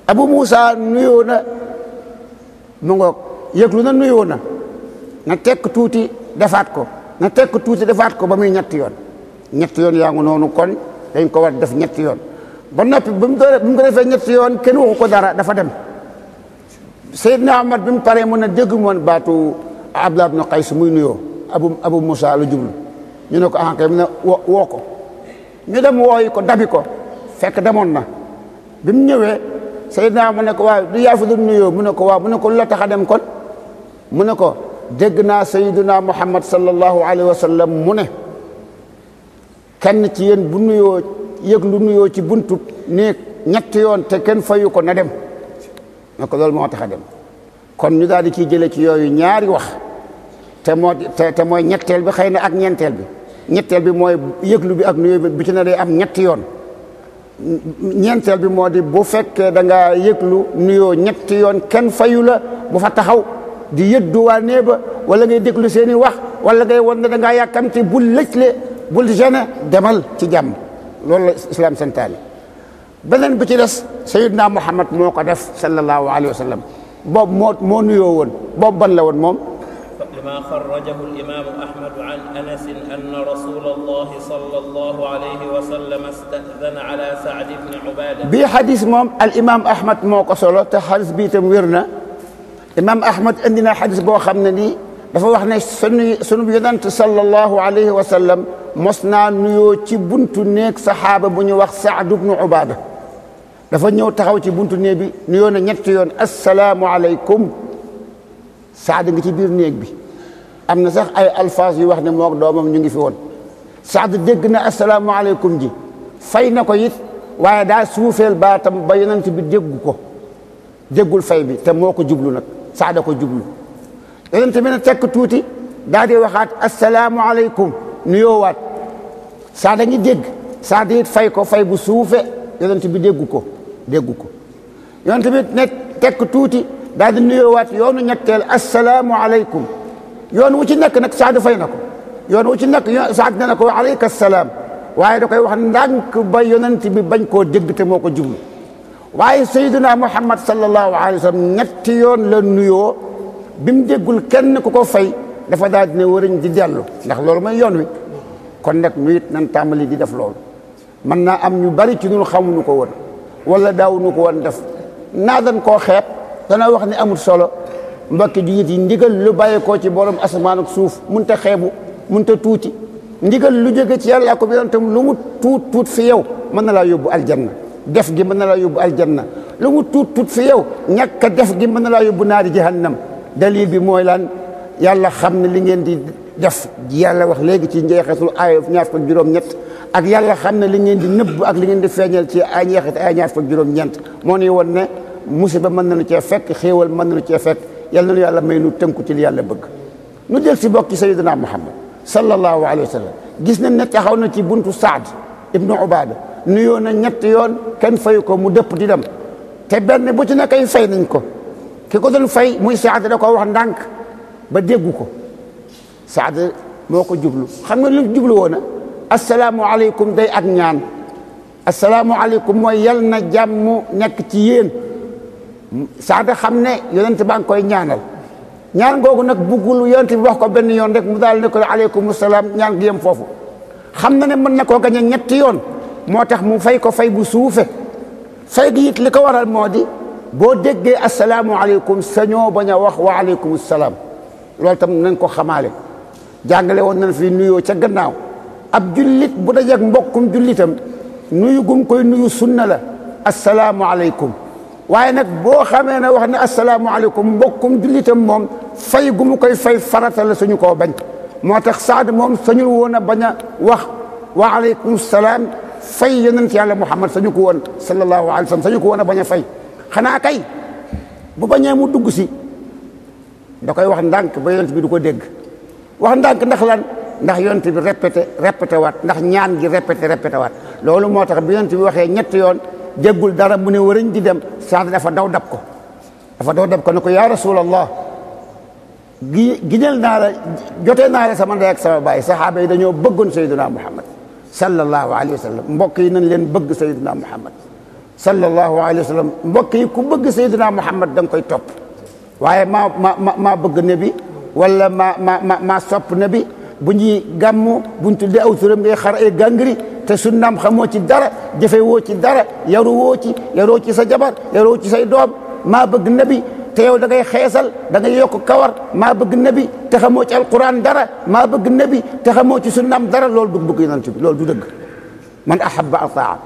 Abu Musa nuyoo na mu ngoog yëglu na nuyoo na tekk tuuti defaat ko na tekk tuuti defaat ko ba muy ñetti yoon yaa ngi noonu kon dañ ko war def ñetti yoon ba noppi bi mu ko defee ñetti yoon kenn waxu ko dara dafa dem Seydina Omar bi mu paree mun a dégg moon baatu Abdullah ibn Qays muy nuyoo Abu Musa la jublu ñu ne ko kay mu ne woo ko ñu dem wooyi ko dabi ko fekk demoon na bi mu ñëwee Seydina mu ne ko waaw du yaa fa doon nuyoo mu ne ko waaw mu ne ko lu la tax a dem kon mu ne ko dégg naa Sayyiduna Muhammad sallallahu alayhi wa sallam mu ne kenn ci yéen bu nuyoo yëg lu nuyoo ci buntu néeg ñetti yoon te kenn fayu ko na dem ne ko loolu moo tax a dem kon ñu daal di ciy jëlee ci yooyu ñaari wax te mooy ñetteel bi xëy na ak ñeenteel bi mooy yëglu bi ak nuyoo bi ci ne day am ñetti yoon ñeenteel bi moo di bu fekkee da ngaa yëglu nuyoo ñetti yoon kenn fayu la bu fa taxaw di yëddu waa nee ba wala ngay déglu seen i wax wala ngay won ne da ngaa yàkkamte bul lëjle bul gêné demal ci jàmm loolu la islam santaane beneen bi ci des Sayyidina Muhammad moo ko def sallallahu alayhi wa sallam boobu moo nuyoo woon boobu ban la woon moom لما خرجه الإمام أحمد عن أنس أن رسول الله صلى الله عليه وسلم استأذن على سعد بن عبادة بي حديث موم الإمام أحمد موقع صلى حديث بي تمويرنا إمام أحمد عندنا حديث بو خمنا dafa wax ne sunu yonent sallallahu alayhi wa sallam mos naa nuyoo ci buntu néeg saxaaba bu ñu wax Saad ibn Ubaada dafa ñëw taxaw ci buntu néeg bi nuyoo na ñetti yoon assalaamu alaykum Saad ngi ci biir néeg bi am na sax ay alfaas yu wax ne moog doomam ñu ngi fi woon Saad dégg na assalaamu alaykum ji fay na ko it waaye daa suufeel baatam ba yonent bi déggu ko déggul fay bi te moo ko jublu nag Saad ko jublu yonent bi ne tekk tuuti daal di waxaat assalaamu alaykum nuyoowaat Saad ngi dégg Saad it fay ko fay bu suufe yonent bi déggu ko yonent bi ne tekk tuuti daal di nuyoowaat yoonu ñetteel assalaamu alaykum yoon wu ci nekk nag Saad fay na ko yoon wu ci nekk Saad ne na ko alayka salaam waaye da koy wax ndànk ba yonent bi bañ koo dégg te moo ko jublu waaye Sayyiduna Muhammad sallallahu alayhi wa sallam ñetti yoon la nuyoo bi mu déggul kenn ku ko fay dafa daal dina wëriñ di dellu ndax loolu mooy yoon wi kon nag ñu it nan tàmbali di def loolu mën naa am ñu bari ci ñun xamuñu ko woon wala daawuñu ko woon def naa dañ koo xeeb dana wax ne amul solo mbokki jullit yi ndigal lu bàyyeekoo ci borom asamaan ak suuf munta xeebu munta tuuti ndigal lu jóge ci yàlla ko bi tam lu mu tuut fi yow mën na laa yóbbu aljanna def gi mën na laa yóbbu aljanna lu mu tuut fi yow ñàkk a def gi mën na laa yóbbu naari jahannam dalil bi mooy lan yàlla xam ne li ngeen di def yàlla wax léegi ci njeexitul aaya ñaar fukk ak juróom-ñett ak yàlla xam ne li ngeen di nëbb ak li ngeen di feeñal ci ay njeexit ay ñaar fukk ak juróom-ñeent moo ni woon ne musiba mën nañu cee fekk xéewal mën nañu cee fekk yàlla nañu yàlla may nu tënku ci li yàlla bëgg nu del si bokk ci sayyidina Muhammad sallallahu alayhi wa sallam gis nañ ne taxaw na ci buntu Saad ibnu Ubaada nuyoo na ñetti yoon kenn fayu ko mu dëpp di dem te benn bu ci nekkay fay nañ ko ki ko doon fay muy Saad da ko wax ndànk ba déggu ko Saad moo ko jublu xam nga lu jublu woon asalaamualeykum day ak ñaan asalaamualeykum mooy yal na jàmm nekk ci yéen Saad xam ne yonent baa ngi koy ñaanal ñaan googu nag buggul yonent bi wax ko benn yoon rek mu daal ne ko aleykum salaam ñaan gi yem foofu xam na ne mën na koo gañe ñetti yoon moo tax mu fay ko fay bu suufe fay gi it li ko waral moo di boo déggee asalaamualeykum sañoo bañ a wax wa aleykum salaam loolu tam nañ ko xamaale jàngale woon nañ fi nuyoo ca gannaaw ab jullit bu dajeeg mbokkum jullitam nuyu gum koy nuyu sunna la asalaamualeykum waaye nag boo xamee ne wax ne asalaamualeykum mbokkum jullitam moom fay gu mu koy fay farata la suñu koo bañ moo tax Saad moom sañul woon a bañ a wax wa aleykum salaam fay yonent yàlla Muhammad sañu ko woon sallallahu alayhi wa sallam sañu ko woon a bañ a fay xanaa kay bu bañee mu dugg si da koy wax ndànk ba yonent bi du ko dégg wax ndànk ndax lan ndax yonent bi répété waat ndax ñaan gi répété waat loolu moo tax bi yonent bi waxee ñetti yoon déggul dara mu ne wëriñ di dem Saad dafa daw dab ko ne ko yaa rasulallah gineel naa la jotee naa la sama ndey ak sama baay saxaaba yi dañoo bëggoon sayyiduna Muhammad sallallahu alayhi wa sallam mbokk yi nañ leen bëgg sayyiduna Muhammad sallallahu alayhi wa sallam mbokk yi ku bëgg sayyiduna Muhammad da nga koy topp waaye maa bëgg nabi wala maa sopp nabi bu ñuy gàmmu buñ tuddee aw turam ngay xar ay gàngri te sunnaam xamoo ci dara jëfe woo ci dara yaroo ci sa jabar yaroo ci say doom maa bëgg nabi te yow da ngay xeesal da ngay yokk kawar maa bëgg nabi te xamoo ci alquran dara maa bëgg nabi te xamoo ci sunnaam dara loolu du bëgg yonent bi loolu du dëgg man ahabba ataa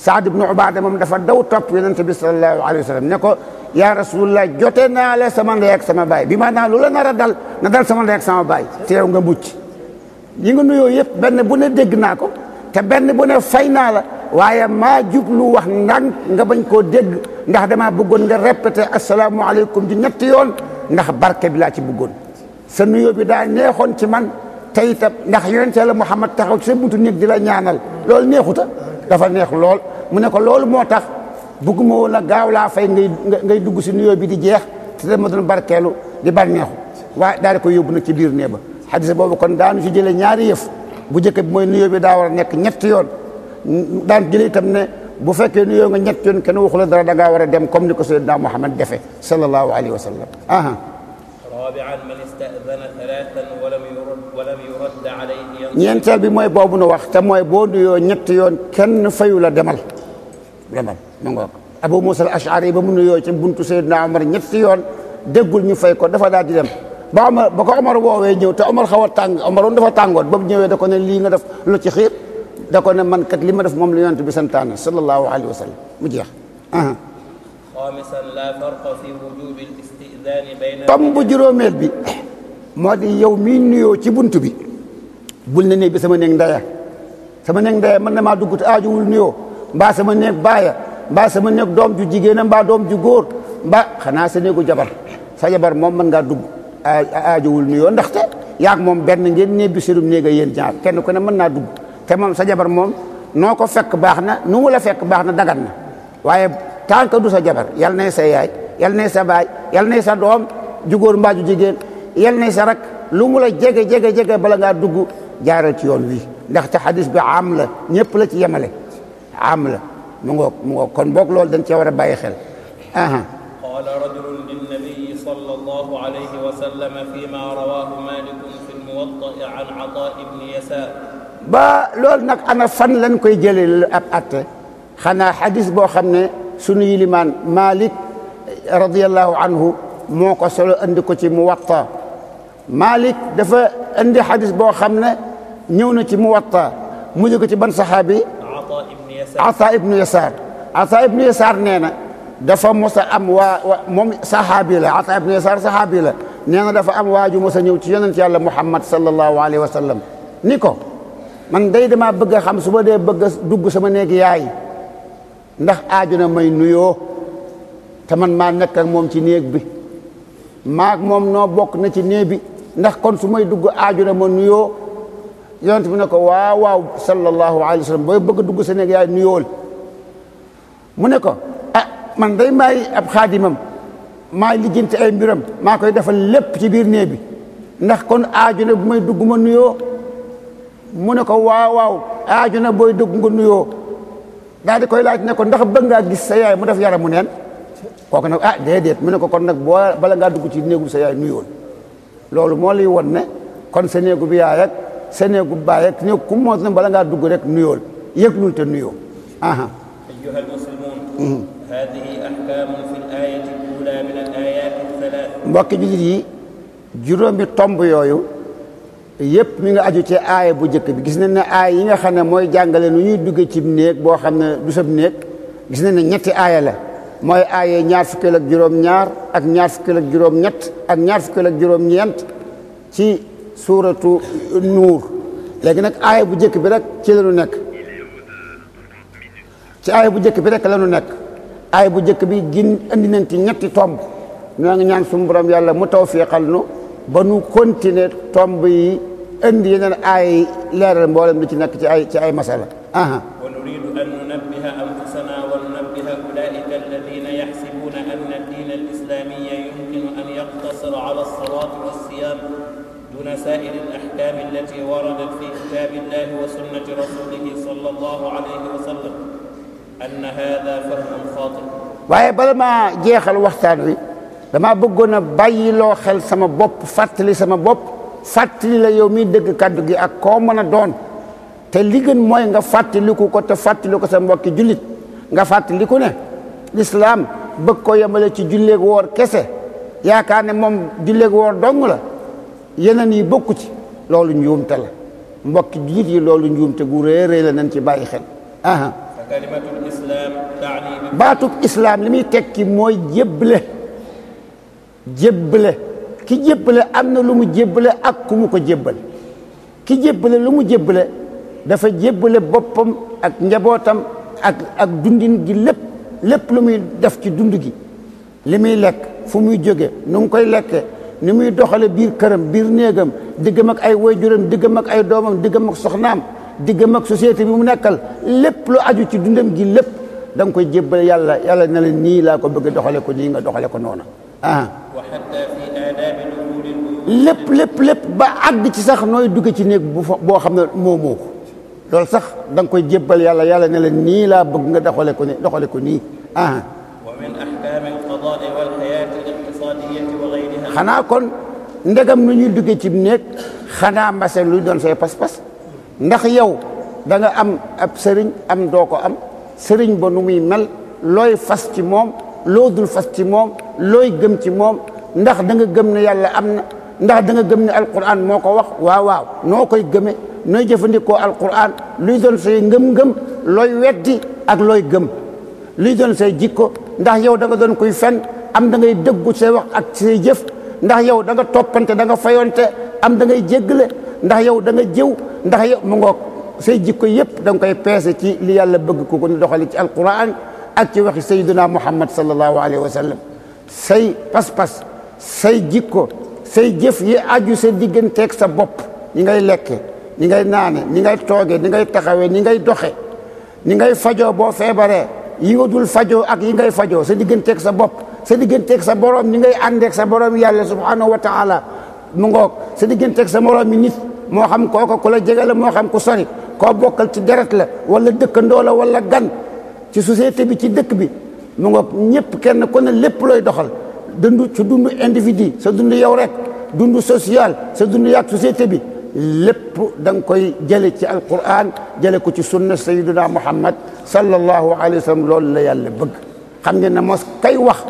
Saad ibnu Ubaada moom dafa daw topp yonent bi sallallahu alayhi wa sallam ne ko yaa rasulullah jote naa la sama ndey ak sama baay bi maanaam lu la nar a dal na dal sama ndey ak sama baay te yow nga mucc yi nga nuyoo yëpp benn bu ne dégg naa ko te benn bu ne fay naa la waaye maa jublu wax ndànk nga bañ koo dégg ndax damaa bëggoon nga répété asalaamualeykum di ñetti yoon ndax barke bi laa ci bëggoon sa nuyoo bi daa neexoon ci man te itam ndax yonent Yàlla Muhammad taxaw ci sa buntu néeg di la ñaanal loolu neexuta dafa neex lool mu ne ko loolu moo tax bëgguma woon a gaaw laa fay ngay dugg si nuyoo bi di jeex te dama doon barkeelu di bànneexu waaye daal di ko yóbbu nag ci biir nee ba xadis boobu kon daanu ci jëlee ñaari yëf bu njëkk bi mooy nuyoo bi daa war a nekk ñetti yoon daan jëlee itam ne bu fekkee nuyoo nga ñetti yoon kenn waxu la dara da ngaa war a dem comme ni ko Seydina Muhammad defee sallallahu alayhi wa sallam. رابعا من استأذن ثلاثا ولم يرد عليه ñeenteel bi mooy boobu nu wax te mooy boo nuyoo ñetti yoon kenn fayu la demal ma ngoog Abu Musa al-Ash'ari ba mu nuyoo ci buntu Seydina Omar ñetti yoon déggul ñu fay ko dafa daal di dem ba ko Omar woowee ñëw te Omar xaw a tàng Omar woon dafa tàngoon ba mu ñëwee da ko ne lii nga def lu ci xiir da ko ne man kat li ma def moom la yonent bi santaane sallallahu alayhi wa sallam mu jeex. خامسا لا فرق في وجوب الاستئذان بين tom bu juróomeel bi moo di yow mii nuyoo ci buntu bi bul ne néeg bi sama néeg ndaya mën na maa dugg te aajuwul nuyoo mbaa sama néeg baaya mbaa sama néeg doom ju jigéen mbaa doom ju góor mbaa xanaa sa néegu jabar sa jabar moom mën ngaa dugg aajuwul nuyoo ndaxte yaag moom benn ngeen néeg bi sérum néega yéen ñaar kenn ku ne mën naa dugg te moom sa jabar moom noo ko fekk baax na nu mu la fekk baax na dagan na waaye tant que du sa jabar yal nay sa yaay yal nay sa baay yal nay sa doom ju góor mbaa ju jigéen yal nay sa rak lu mu la jege bala ngaa dugg jaaral ci yoon wi ndaxte xadis bi am la ñëpp la ci yemale am la mu ngoog kon boog loolu dañ cee war a bàyyi xel. qaala rajulun linnabiyi sallallahu alayhi wa sallam fima rawaahu malikun fi lmuwatta an Ataa ibni Yasaar. ba loolu nag ana fan lañ koy jëlee ab atte xanaa xadis boo xam ne sunu yilimaan Malik radiyallahu anhu moo ko solo andi ko ci Muwatta Malik dafa andi xadis boo xam ne ñëw na ci Muwatta mu jóge ci ban saxaabi Ataa ibnu Yasaar nee na dafa mos a am moom saxaabi la Ataa ibn Yasaar saxaabi la nee na dafa am waaju mos a ñëw ci yonent yàlla Muhammad sallallahu alayhi wa sallam ni ko man day damaa bëgg a xam su ma dee bëgg a dugg sama néegi yaay ndax aaju na may nuyoo te man maa nekk ak moom ci néeg bi maag moom noo bokk na ci néeg bi ndax kon su may dugg aaju na ma nuyoo yonent bi ne ko waaw sallallahu alayhi wa sallam booy bëgg a dugg sa néeg yaay nuyool mu ne ko man day maay ab xaadimam maay lijjanti ay mbiram maa koy defal lépp ci biir néeg bi ndax kon aaju na bu may dugg ma nuyoo mu ne ko waaw aaju na booy dugg nga nuyoo daal di koy laaj ne ko ndax bëgg ngaa gis sa yaay mu def yaramu neen kooku nag déedéet mu ne ko kon nag bala ngaa dugg ci néegu sa yaay nuyool loolu moo lay won ne kon sa néegu bi yaay ak sa néegu baay ak néegu ku moo ne bala ngaa dugg rek nuyool yëglul te nuyoo أيها المسلمون هذه أحكام في الآية الأولى من الآيات الثلاث mbokki jullit yi juróomi tomb yooyu yëpp mi nga aju ci aaya bu njëkk bi gis nañ ne aaya yi nga xam ne mooy jàngale nu ñuy dugge ci néeg boo xam ne du sab néeg gis nañ ne ñetti aaya la mooy aaya ñaar fukkeel ak juróom-ñaar ak ñaar fukkeel ak juróom-ñett ak ñaar fukkeel ak juróom-ñeent ci suuratu nuur léegi nag aaya bu njëkk bi rek ci la ñu nekk ci aaya bu njëkk bi rek la ñu nekk aaya bu njëkk bi gin andi nañ ci ñetti tomb ñoo ngi ñaan suñu borom yàlla mu tawfiqal nu ba nu continuer tomb yi indi yeneen aaya leeral mboolem li ci nekk ci ay masala wa nuridu an nunabbiha anfusana wa nunabbiha ulaika alladina yaxsibuna anna ad-din al-islamiyya yumkinu an yaqtasira ala as-salati was-siyam duna saa'iri al-ahkam allati waradat fi kitabillahi wa sunnati rasulihi sallallahu alayhi wa sallam anna hada fahmun xaatir waaye bala maa jeexal waxtaan wi dama bëggoon a bàyyiloo xel sama bopp fàttali sama bopp fàttali la yow miy dëgg kàddu gi ak koo mën a doon te li gën mooy nga fàttaliku ko te fàttali ko sa mbokki jullit nga fàttaliku ne lislaam bëgg ko yemale ci julleeg woor kese yaakaar ne moom julleeg woor dong la yeneen yi bokku ci loolu njuumte la mbokki jullit yi loolu njuumte gu réy la nañ ci bàyyi xel kalimatul islam taani baatub islam li muy tekki mooy jébbale ki jébbale am na lu mu jébbale ak ku mu ko jébbal ki jébbale lu mu jébbale dafa jébbale boppam ak njabootam ak dundin gi lépp lu muy def ci dund gi li muy lekk fu muy jóge nu ngi koy lekke ni muy doxale biir këram biir néegam diggam ak ay waajuram diggam ak ay doomam diggam ak soxnaam diggam ak société bi mu nekkal lépp lu aju ci dundam gi lépp da nga koy jébbale yàlla na la nii laa ko bëgg doxale ko nii nga doxale ko noona wa hatta fi aadabi dukhulil buyut lépp ba àgg ci sax nooy dugg ci néeg boo xam ne moomoo ko loolu sax da nga koy jébbal yàlla ne la nii laa bëgg nga doxale ko nii wa min ahkam al-qada'i wal hayati al-iqtisadiyyati wa ghayriha xanaa kon ndegam nu ñuy duggee ci néeg xanaa mbase luy doon say pas-pas ndax yow da nga am ab sëriñ am doo ko am sëriñ ba nu muy mel looy fas ci moom loo dul fas ci moom looy gëm ci moom ndax da nga gëm ne yàlla am na ndax da nga gëm ne alquran moo ko wax waaw noo koy gëme nooy jëfandikoo alquran luy doon say ngëm-ngëm looy weddi ak looy gëm luy doon say jikko ndax yow da nga doon kuy fen am da ngay dëggu say wax ak say jëf ndax yow da nga toppante da nga fayonte am da ngay jéggale ndax yow da nga jëw ndax yow mu ngoog say jikko yëpp da nga koy peese ci li yàlla bëgg ko ñu doxali ci alquran ak ci waxi sayyiduna muhammad sallallahu alayhi wa sallam say pas-pas say jikko say jëf yi aju sa digganteeg sa bopp ni ngay lekke ni ngay naane ni ngay tooge ni ngay taxawee ni ngay doxe ni ngay fajoo boo feebaree yi nga dul fajoo ak yi ngay fajoo sa digganteeg sa bopp sa digganteeg sa borom ni ngay àndeeg sa borom yàlla subhanahu wa taala mu ngoog sa digganteeg sa morom mi nit moo xam kooko ku la jege la moo xam ku sori koo bokkal ci deret la wala dëkkandoo la wala gan ci société bi ci dëkk bi mu ngoog ñëpp kenn ku ne lépp looy doxal dund ci dundu individu sa dund yow rek dundu social sa dund yaag société bi lépp da nga koy jële ci alquran jële ko ci sunna sayyiduna muhammad sallallahu alayhi wa sallam loolu la yàlla bëgg xam ngeen ne mos kay wax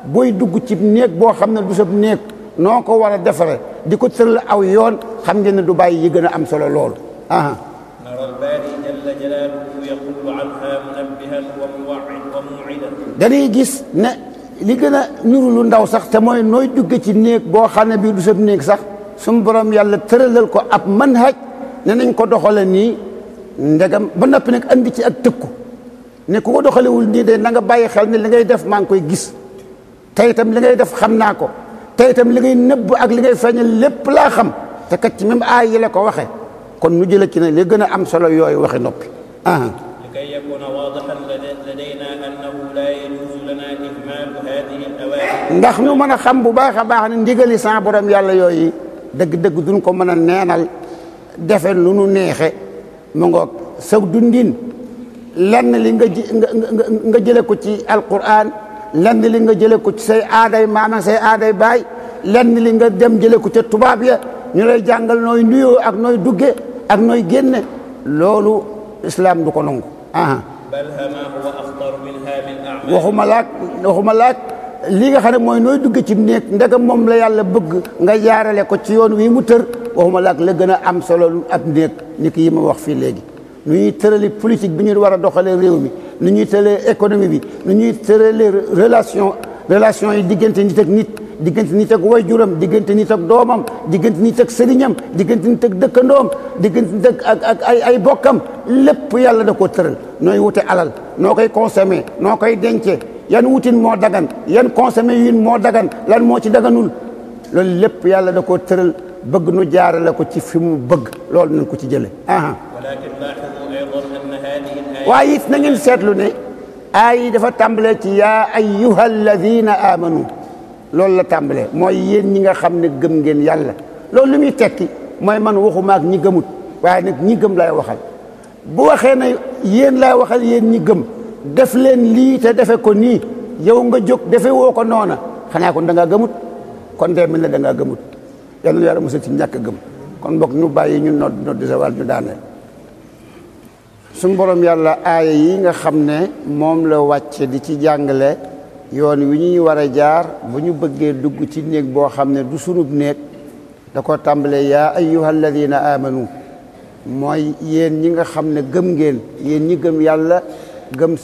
booy dugg ci néeg boo xam ne du sab néeg noo ko war a defare di ko tëral aw yoon xam ngeen ne du bàyyi yi gën a am solo loolu nara al-baari جل جلاله يقول عنها منبها وموعدا. dañuy gis ne li gën a nuru lu ndaw sax te mooy nooy dugge ci néeg boo xam ne bii du sab néeg sax suñu borom yàlla tëralal ko ab manhaj ne nañ ko doxale nii ndegam ba noppi nag andi ci ak tëkku ne ku ko doxalewul nii de na nga bàyyi xel ne li ngay def maa ngi koy gis te itam li ngay def xam naa ko te itam li ngay nëbb ak li ngay feeñal lépp laa xam te kat ci même aay yi la ko waxe kon nu jële ci ne li gën a am solo yooyu waxe noppi لكي يكون واضحا لدينا أنه لا يجوز لنا إهمال هذه الأوامر. ndax ñu mën a xam bu baax a baax ne ndigali sa borom yàlla yooyu dëgg-dëgg duñ ko mën a neenal defe lu nu neexe mu ngoog sa dundin lenn li nga jële ko ci alquran lenn li nga jële ko ci say aaday maama say aaday baay lenn li nga dem jële ko ca tubaab ya ñu lay jàngal nooy nuyoo ak nooy dugge ak nooy génne loolu islam du ko nangu بل ما هو أخطر منها من أعمال. waxuma laak li nga xam ne mooy nooy dugge ci néeg ndegam moom la yàlla bëgg nga jaarale ko ci yoon wi mu tër waxuma laak la gën a am solo ak néeg ni ki yi ma wax fii léegi nu ñuy tërali politique bi ñu war a doxalee réew mi nu ñuy tëralee économie bi nu ñuy tëralee relation yi diggante nit ak nit diggante nit ak waajuram diggante nit ak doomam diggante nit ak sëriñam diggante nit ak dëkkandoom diggante nit ak ay bokkam lépp yàlla da koo tëral nooy wute alal noo koy consommer noo koy dencee yan wutin moo dagan yan consommer yin moo dagan lan moo ci daganul loolu lépp yàlla da koo tëral bëgg nu jaarale ko ci fi mu bëgg loolu nañ ko ci jële waaye it na ngeen seetlu ne aay yi dafa tàmbalee ci yaa ayyuha alladina amanu loolu la tàmbalee mooy yéen ñi nga xam ne gëm ngeen yàlla loolu li muy tekki mooy man waxuma ak ñi gëmut waaye nag ñi gëm lay waxal bu waxee ne yéen lay waxal yéen ñi gëm def leen lii te defe ko nii yow nga jóg defe woo ko noona xanaa kon da ngaa gëmut kon dee mel ne da ngaa gëmut yal na yàlla musal ci ñàkk gëm kon bokk ñu bàyyi ñu nodd di sa wàll ñu daaneel suñu borom yàlla aaya yi nga xam ne moom la wàcce di ci jàngale yoon wi ñuy war a jaar bu ñu bëggee dugg ci néeg boo xam ne du sunub néeg da ko tàmbalee yaa ayyuha alladina amanu mooy yéen ñi nga xam ne gëm ngeen yéen ñi gëm yàlla gëm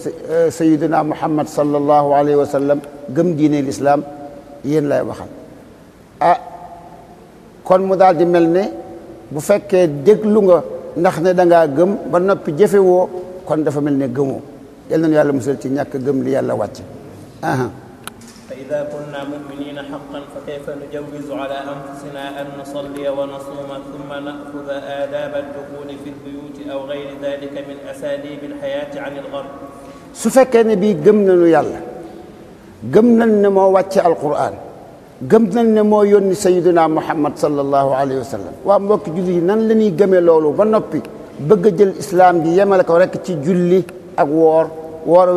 sayidina muhammad sallallahu alayhi wa sallam gëm diine l'islam yéen lay waxal kon mu daal di mel ne bu fekkee déglu nga ndax ne da ngaa gëm ba noppi jëfewoo kon dafa mel ne gëmoo yal nañu yàlla musal ci ñàkk gëm li yàlla wàcc فإذا كنا مؤمنين حقا فكيف نجوز على أنفسنا أن نصلي ونصوم ثم نأخذ آداب الدخول في البيوت أو غير ذلك من أساليب الحياة عن الغرب. su fekkee ne bii gëm nañu yàlla gëm nañ ne moo wàcce alquran gëm nañ ne moo yónni sayiduna muhammad sallallahu alayhi wa sallam waa mbokki julli yi nan la ñuy gëmee loolu ba noppi bëgg a jël islam bi yemale ko rek ci julli ak woor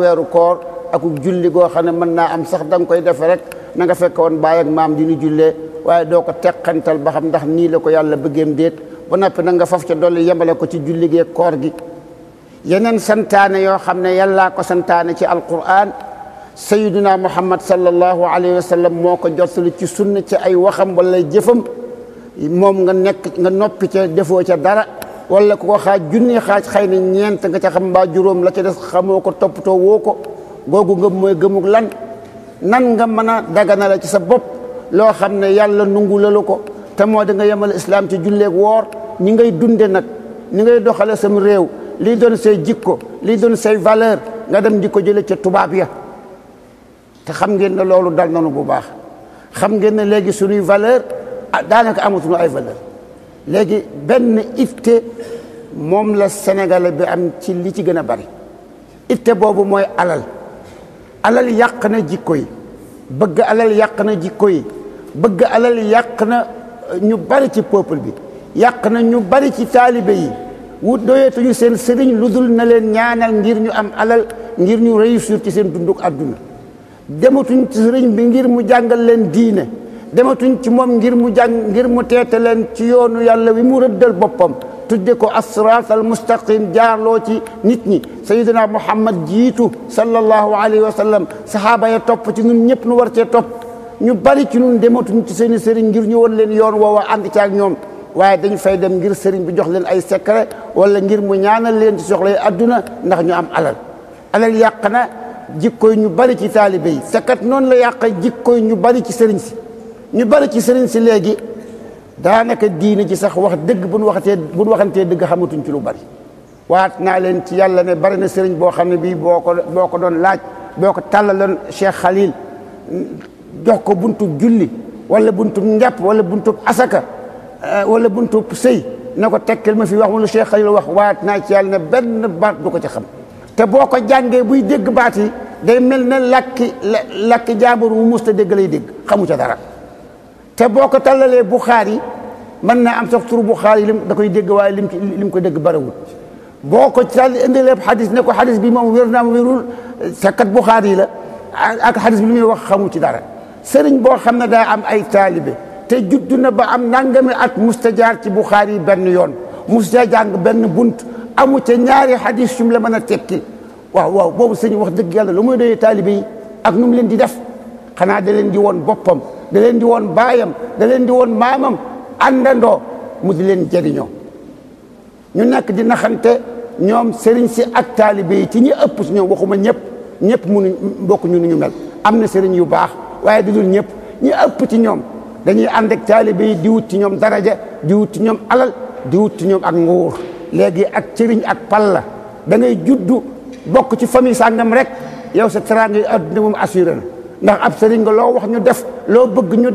weeru koor ak julli goo xam ne mën naa am sax da nga koy defe rek na nga fekk woon baay ak maam di ñu jullee waaye doo ko teqantal ba xam ndax nii la ko yàlla bëggeem déet ba noppi na nga faf ca dolli yemale ko ci julli gi ak koor gi yeneen santaane yoo xam ne yàllaa ko santaane ci alquran sayiduna muhammad sallallahu alayhi wa sallam moo ko jottali ci sunna ci ay waxam wala jëfam moom nga noppi ca defoo ca dara wala ku ko xaaj junni xaaj xëy na ñeent nga ca xam mbaa juróom la ca des xamoo ko toppatoo woo ko googu ngëm mooy gëmug lan nan nga mën a daganale ci sa bopp loo xam ne yàlla nungu lalu ko te moo da nga yemal islam ci julleeg woor ñi ngay dunde nag ñi ngay doxale sam réew lii doon say jikko lii doon say valeur nga dem di ko jële ca tubaab ya te xam ngeen ne loolu dal nanu bu baax xam ngeen ne léegi suñuy valeur daanaka amatuñu ay valeur léegi benn itte moom la sénégalais bi am ci li ci gën a bari itte boobu mooy alal yàq na jikko yi bëgg alal yàq na jikko yi bëgg alal yàq na ñu bari ci peuple bi yàq na ñu bari ci taalibe yi wut doyeetuñu seen sëriñ lu dul na leen ñaanal ngir ñu am alal ngir ñu réussir ci seen dunduk àdduna dematuñ ci sëriñ bi ngir mu jàngal leen diine dematuñ ci moom ngir mu teete leen ci yoonu yàlla wi mu rëddal boppam tudde ko as-siraat al-mustaqim jaarloo ci nit ñi sayyidina muhammad jiitu sallallahu alayhi wa sallam sahaaba ya topp ci ñun ñëpp nu war cee topp ñu bari ci ñun dematuñ ci seeni sëriñ ngir ñu won leen yoon woowa ànd ci ak ñoom waaye dañu fay dem ngir sëriñ bi jox leen ay secret wala ngir mu ñaanal leen ci soxlay adduna ndax ñu am alal yàq na jikkoy ñu bari ci taalibe yi sakat noonu la yàq jikkoy ñu bari ci sëriñ si ñu bari ci sëriñ si léegi daanaka diine ji sax wax dëgg bu ñu waxantee dëgg xamatuñ ci lu bari waat naa leen ci yàlla ne bari na sëriñ boo xam ne bii boo ko doon laaj boo ko tàllaloon Cheikh Khalil jox ko buntub julli wala buntub njàpp wala buntub asaka wala buntub sëy na ko tekkal ma fi wax mu lu Cheikh Khalil wax waat naa ci yàlla ne benn baat du ko ci xam te boo ko jàngee buy dégg baat yi day mel ne lakki jaambur mu musta dégg lay dégg xamu ca dara te boo ko tallalee Buxaari mën naa am sax turu Buxaari lim da koy dégg waaye lim ko dégg bariwul boo ko tall indilee xadis ne ko xadis bi moom wér naa wérul sakkat Buxaari la ak xadis bi li muy wax xamu ci dara sëriñ boo xam ne daa am ay taalibe te juddu na ba am nangami at mustajaar ci Buxaari benn yoon musta jàng benn bunt amu ca ñaari xadis yu mu la mën a tekki waaw boobu sëñ wax dëgg yàlla lu muy doyee taalibe yi ak nu mu leen di def xanaa da leen di woon boppam da leen di woon baayam da leen di woon maamam àndandoo mu di leen jëriñoo ñu nekk di naxante ñoom sëriñ si ak taalibe yi ci ñi ëpp si ñoom waxuma ñëpp mënuñ bokk ñu ñu mel am na sëriñ yu baax waaye du dul ñëpp ñi ëpp ci ñoom dañuy ànd ak taalibe yi di wut ci ñoom daraja di wut ci ñoom alal di wut ci ñoom ak nguur léegi ak sëriñ ak pal la da ngay juddu bokk ci famille sàngam rek yow sa teraanga yi adduna moom assuré na ndax ab sëriñ nga loo wax ñu def loo bëgg ñu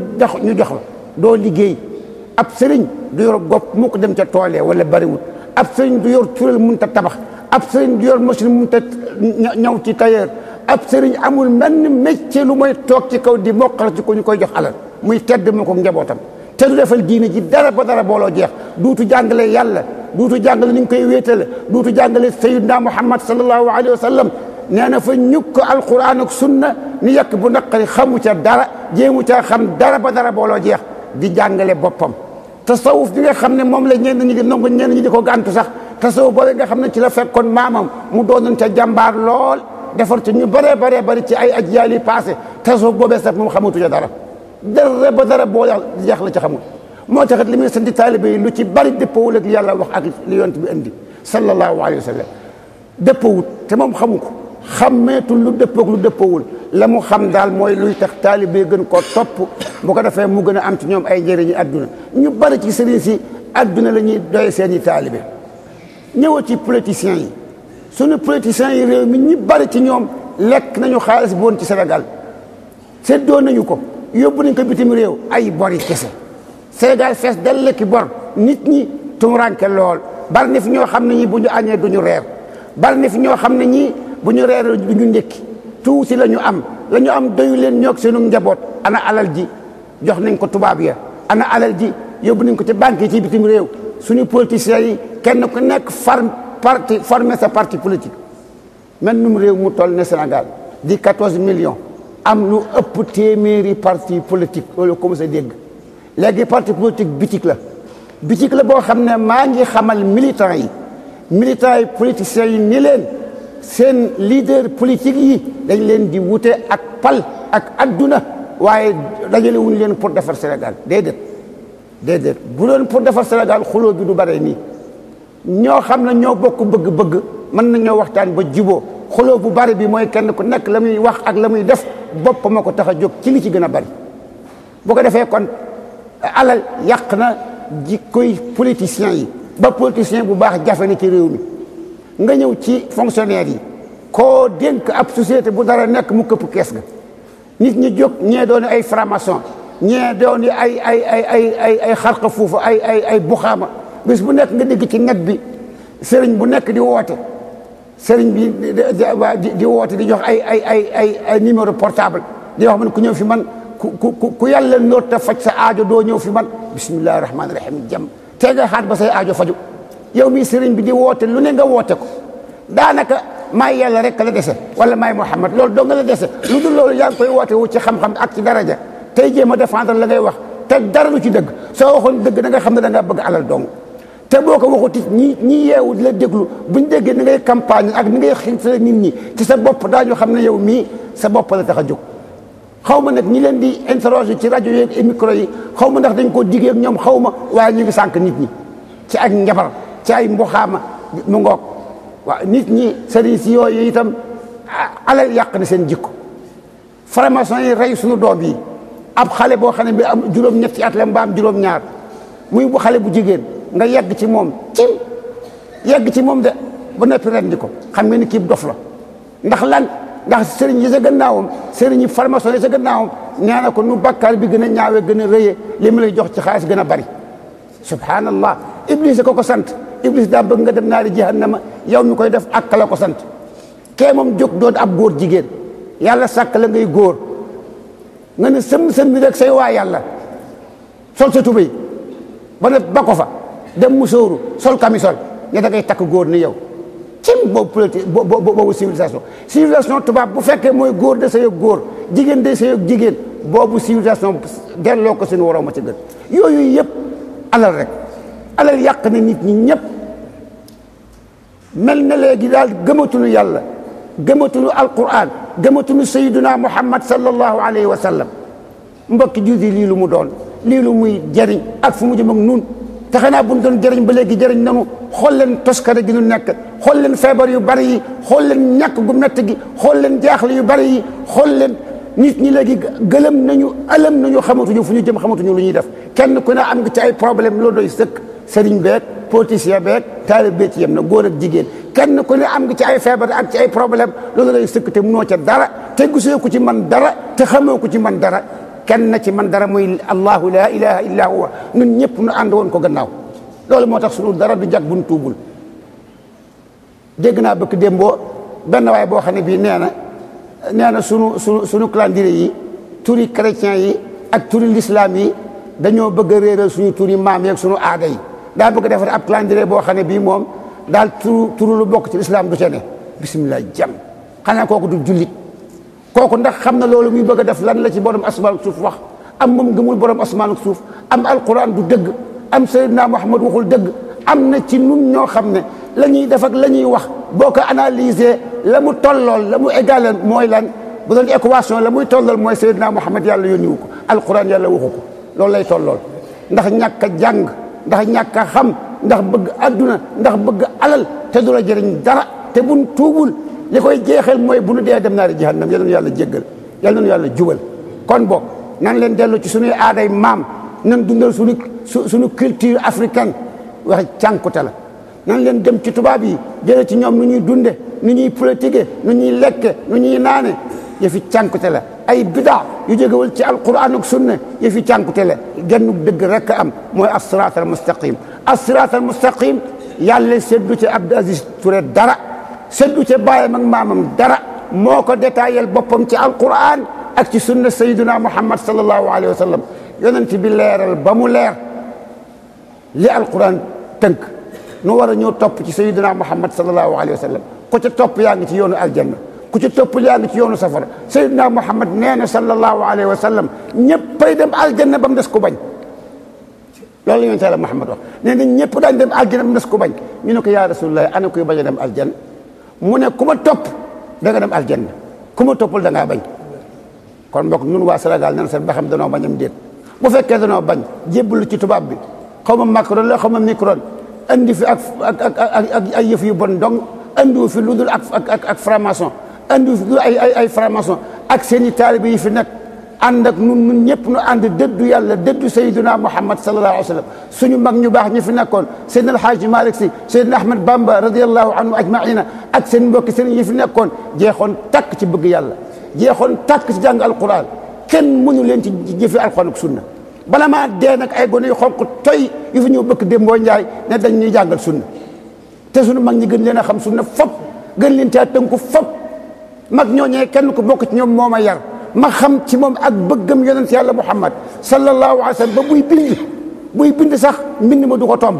jox la doo liggéey ab sëriñ du yor gopp mu ko dem ca toolee wala bariwul ab sëriñ du yor cural mun ta tabax ab sëriñ du yor machine mun ta ñaw ci tailleur ab sëriñ amul menn métier lu mooy toog ci kaw di moqal ci ko ñu koy jox alal muy tedd mu ko njabootam te du defal diine ji dara ba dara booloo jeex duutu jàngale yàlla duutu jàngale ni ñu koy wéetale duutu jàngale sayyidina Muhammad sallallahu alayhi wa sallam nee na fa ñukk alquran ak sunna ni yàq bu naqari xamu ca dara jéemu ca xam dara ba dara booloo jeex di jàngale boppam tasawuf bi nga xam ne moom la ñenn ñi di nangu ñenn ñi di ko gàntu sax tasawuf boobu nga xam ne ci la fekkoon maamam mu doonoon ca jàmbaar lool defar ci ñu bëree bari ci ay ajyaal yi passé tasawuf boobee sax moom xamatu ca dara ba dara boo jeex la ci xamul moo taxit li muy santi taalibe yi lu ci bari dëppawul ak li yàlla wax ak li yonent bi indi sallallahu alayhi wa sallam dëppawut te moom xamu ko xammeetul lu dëppoog lu dëppawul la mu xam daal mooy luy tax taalibe gën koo topp bu ko defee mu gën a am ci ñoom ay njëriñi adduna ñu bari ci sëriñ si adduna la ñuy doy seen i taalibe ñëwa ci politiciens yi suñu politiciens yi réew mi ñi bari ci ñoom lekk nañu xaalis bu woon ci Sénégal séddoo nañu ko yóbbu nañ ko bitim réew ay bori kese Sénégal fees dal lekki bor nit ñi tumuranke lool bari na fi ñoo xam ne ñi bu ñu añee duñu reer bari na fi ñoo xam ne ñi bu ñu reer duñu ndékki tuuti la ñu am doyu leen ñoog seenu njaboot ana alal ji jox nañ ko tubaab ya ana alal ji yóbbu nañ ko ci banque yi ci bitim réew suñu politiciens yi kenn ku nekk formé sa parti politique mel num réew mu toll ne Sénégal di 14 millions am lu ëpp téeméeri parti politique loolu comme ça dégg léegi parti politique bitik la boo xam ne maa ngi xamal militants yi politiciens yi ni leen seen leader politique yi dañ leen di wute ak pal ak adduna waaye dajale wuñu leen pour defar Sénégal déedéet bu doon pour defar Sénégal xuloo bi du bare nii ñoo xam ne ñoo bokk bëgg-bëgg mën nañoo waxtaan ba juboo xuloo bu bari bi mooy kenn ku nekk la muy wax ak la muy def bopp ma ko tax a jóg ci li ci gën a bari bu ko defee kon alal yàq na jikkoy politiciens yi ba politicien bu baax jafe na ci réew mi nga ñëw ci fonctionnaire yi koo dénk ab société bu dara nekk mu këpp kees ga nit ñi jóg ñee doon ay franc-maçon ñee doon ay xarqa fuufu ay buxaama bis bu nekk nga dégg ci net bi sëriñ bu nekk di woote sëriñ bi di woote di jox ay numéro portable di wax man ku ñëw fi man ku yàlla noot ta faj sa aajo doo ñëw fi man bismillahi rahmaani rahim jàmm te nga xaat ba say aajo faju yow mii sëriñ bi di woote lu ne nga woote ko daanaka maay yàlla rek la dese wala maay Muhammad loolu doo nga la dese lu dul loolu yaa ngi koy woote wu ci xam-xam ak ci daraja tey jéem a défendre la ngay wax te dara lu ci dëgg soo waxoon dëgg da nga xam ne da nga bëgg alal dong te boo ko waxuti ñi yeewu di la déglu buñ déggee ni ngay campagne ak ni ngay xiirtale nit ñi ci sa bopp daañu xam ne yow mii sa bopp la tax a jóg xaw ma nag ñi leen di interroger ci rajo yeeg micro yi xaw ma ndax dañ koo diggee ak ñoom xaw ma waaye ñu ngi sànq nit ñi ci ak njabar ci ay mbuxaama mu ngoog waaw nit ñi sëriñ si yooyu itam alal yàq na seen jikko formation yi rey suñu doom yi ab xale boo xam ne bi am juróom-ñetti at la mbaa am juróom-ñaar muy bu xale bu jigéen nga yegg ci moom yegg ci moom de ba noppi rendi ko xam nga ni kii dof la ndax lan ndax sëriñ yi sa gannaawam sëriñ yi formation yi sa gannaawam nee na ko nu bakkaar bi gën a ñaawee gën a rëyee li mu lay jox ci xaalis gën a bari subhanallah iblis ko sant iblis daa bëgg nga dem naari jahannama yow mi koy def ak la ko sant kee moom jóg doon ab góor jigéen yàlla sàkk la ngay góor nga ne sëm bi rek say waa yàlla sol sa tubéy ba ne ba ko fa dem mu sóoru sol camisole ne da ngay takk góor ni yow cim boobu politique boobu civilisation tubaab bu fekkee mooy góor de sa yëg góor jigéen de sa yëg jigéen boobu civilisation delloo ko seen waroo ma ci gën yooyu yëpp alal rek alal yàq na nit ñi ñëpp mel na léegi daal gëmatuñu yàlla gëmatuñu alquran gëmatuñu sayyiduna muhammad sallallahu alayhi wa sallam mbokki juuti lii lu mu doon lii lu muy jëriñ ak fu mu jëm ak nun te xanaa bu ñu doon jëriñ ba léegi jëriñ nanu xool leen toskare gi ñu nekk xool leen feebar yu bari yi xool leen ñàkk gu métti gi xool leen jaaxle yu bari yi xool leen nit ñi léegi gëlëm nañu ëlëm nañu xamatuñu fu ñu jëm xamatuñu lu ñuy def kenn ku ne am nga ci ay problème loo doy sëkk sëriñ beeg politicien beeg taalib bee ci yem na góor ak jigéen kenn ku ne am nga ci ay feebar ak ci ay problème loolu doy sëkk te mënoo ca dara te gisoo ko ci man dara te xamoo ko ci man dara kenn na ci man dara muy allahu la ilaha illa huwa ñun ñëpp nu ànd woon ko gannaaw loolu moo tax sunu dara du jag buñ tuubul dégg naa bëkk démboo benn waay boo xam ne bii nee na sunu calendrier yi turi chrétien yi ak turi l'islam yi dañoo bëgg a réeral suñu turi maam yeeg suñu aada yi daa bëgg defar ab calendrier boo xam ne bii moom daal turu lu bokk ci l'islam du ca ne bisimilah jàmm xanaa kooku du jullit kooku ndax xam na loolu muy bëgg a def lan la ci borom asmaan ak suuf wax am moom gëmul borom asmaan ak suuf am alquran du dëgg am sayyidina muhammad waxul dëgg am na ci nun ñoo xam ne la ñuy def ak la ñuy wax boo ko analyser la mu tollool la mu égalé mooy lan bu doon équation la muy tollool mooy sayyidina muhammad yàlla yónniwu ko alquran yàlla waxu ko loolu lay tollool ndax ñàkk a jàng ndax ñàkk a xam ndax bëgg adduna ndax bëgg alal te du la jëriñ dara te buñ tuubul li koy jeexal mooy bu nu dee dem naari jahannam yal na yàlla jéggal yal na yàlla jubal kon boog nan leen dellu ci suñuy aaday maam nan dundal suñu culture africaine wax cànkute la nan leen dem ci tubaab yi jële ci ñoom nu ñuy dunde nu ñuy politique nu ñuy lekke nu ñuy naane yëfi cànkute la ay bidaa yu jógewul ci alquran ak sunna yëfi cànkute la gennu dëgg rek am mooy as-siraat al-mustaqim as-siraat al-mustaqim yàlla seddu ci Abdou Aziz Touré dara seddu ca baayam ak maamam dara moo ko détaillé boppam ci alquran ak ci sunna sayyiduna muhammad sallallahu alayhi wa sallam yonent bi leeral ba mu leer li alquran tënk nu war a ñëw topp ci sayyiduna muhammad sallallahu alayhi wa sallam ku ca topp yaa ngi ci yoonu aljanna ku ci topp yaa ngi ci yoonu safara sayyiduna muhammad nee na sallallahu alayhi wa sallam ñëppay dem aljanna ba mu des ku bañ loolu la yonent Yàlla muhammad wax nee na ñëpp daañ dem aljanna ba mu des ku bañ ñu ne ko yaa rasulullah ana kuy bañ a dem aljanna mu ne ku ma topp da nga dem aljanna ku ma toppul da ngaa bañ kon mbokk ñun waa Sénégal nan seet ba xam danoo bañam déet bu fekkee danoo bañ jébbalu ci tubaab bi xaw ma Macron la xaw ma Micron andi fi ak ay yëf yu bon dong andiwu fi lu dul ak franc-maçon andiwu fi lu ay franc-maçon ak seen i taalibe yi fi nekk ànd ak nun ñëpp nu ànd dëddu yàlla dëddu sayyiduna muhammad sallallahu alayhi wa sallam suñu mag ñu baax ñi fi nekkoon Seydina El Hadji Malick Sy Seydina Ahmad Bamba radiyallahu anhu ajmaina ak seen mbokki seen yi fi nekkoon jeexoon takk ci bëgg yàlla jeexoon takk ci jàng alquran kenn mënu leen ci jëfe alquran ak sunna bala maa dee nag ay gone yu xonq toy yu fi ñëw bëkk démboo njaay ne dañ ñuy jàngal sunna te suñu mag ñi gën leen a xam sunna fop gën leen caa tënku fop mag ñooñee kenn ku bokk ci ñoom moo ma yar ma xam ci moom ak bëggam yonent yàlla muhammad sallallahu alayhi wa sallam ba buy bind sax mbind ma du ko tomb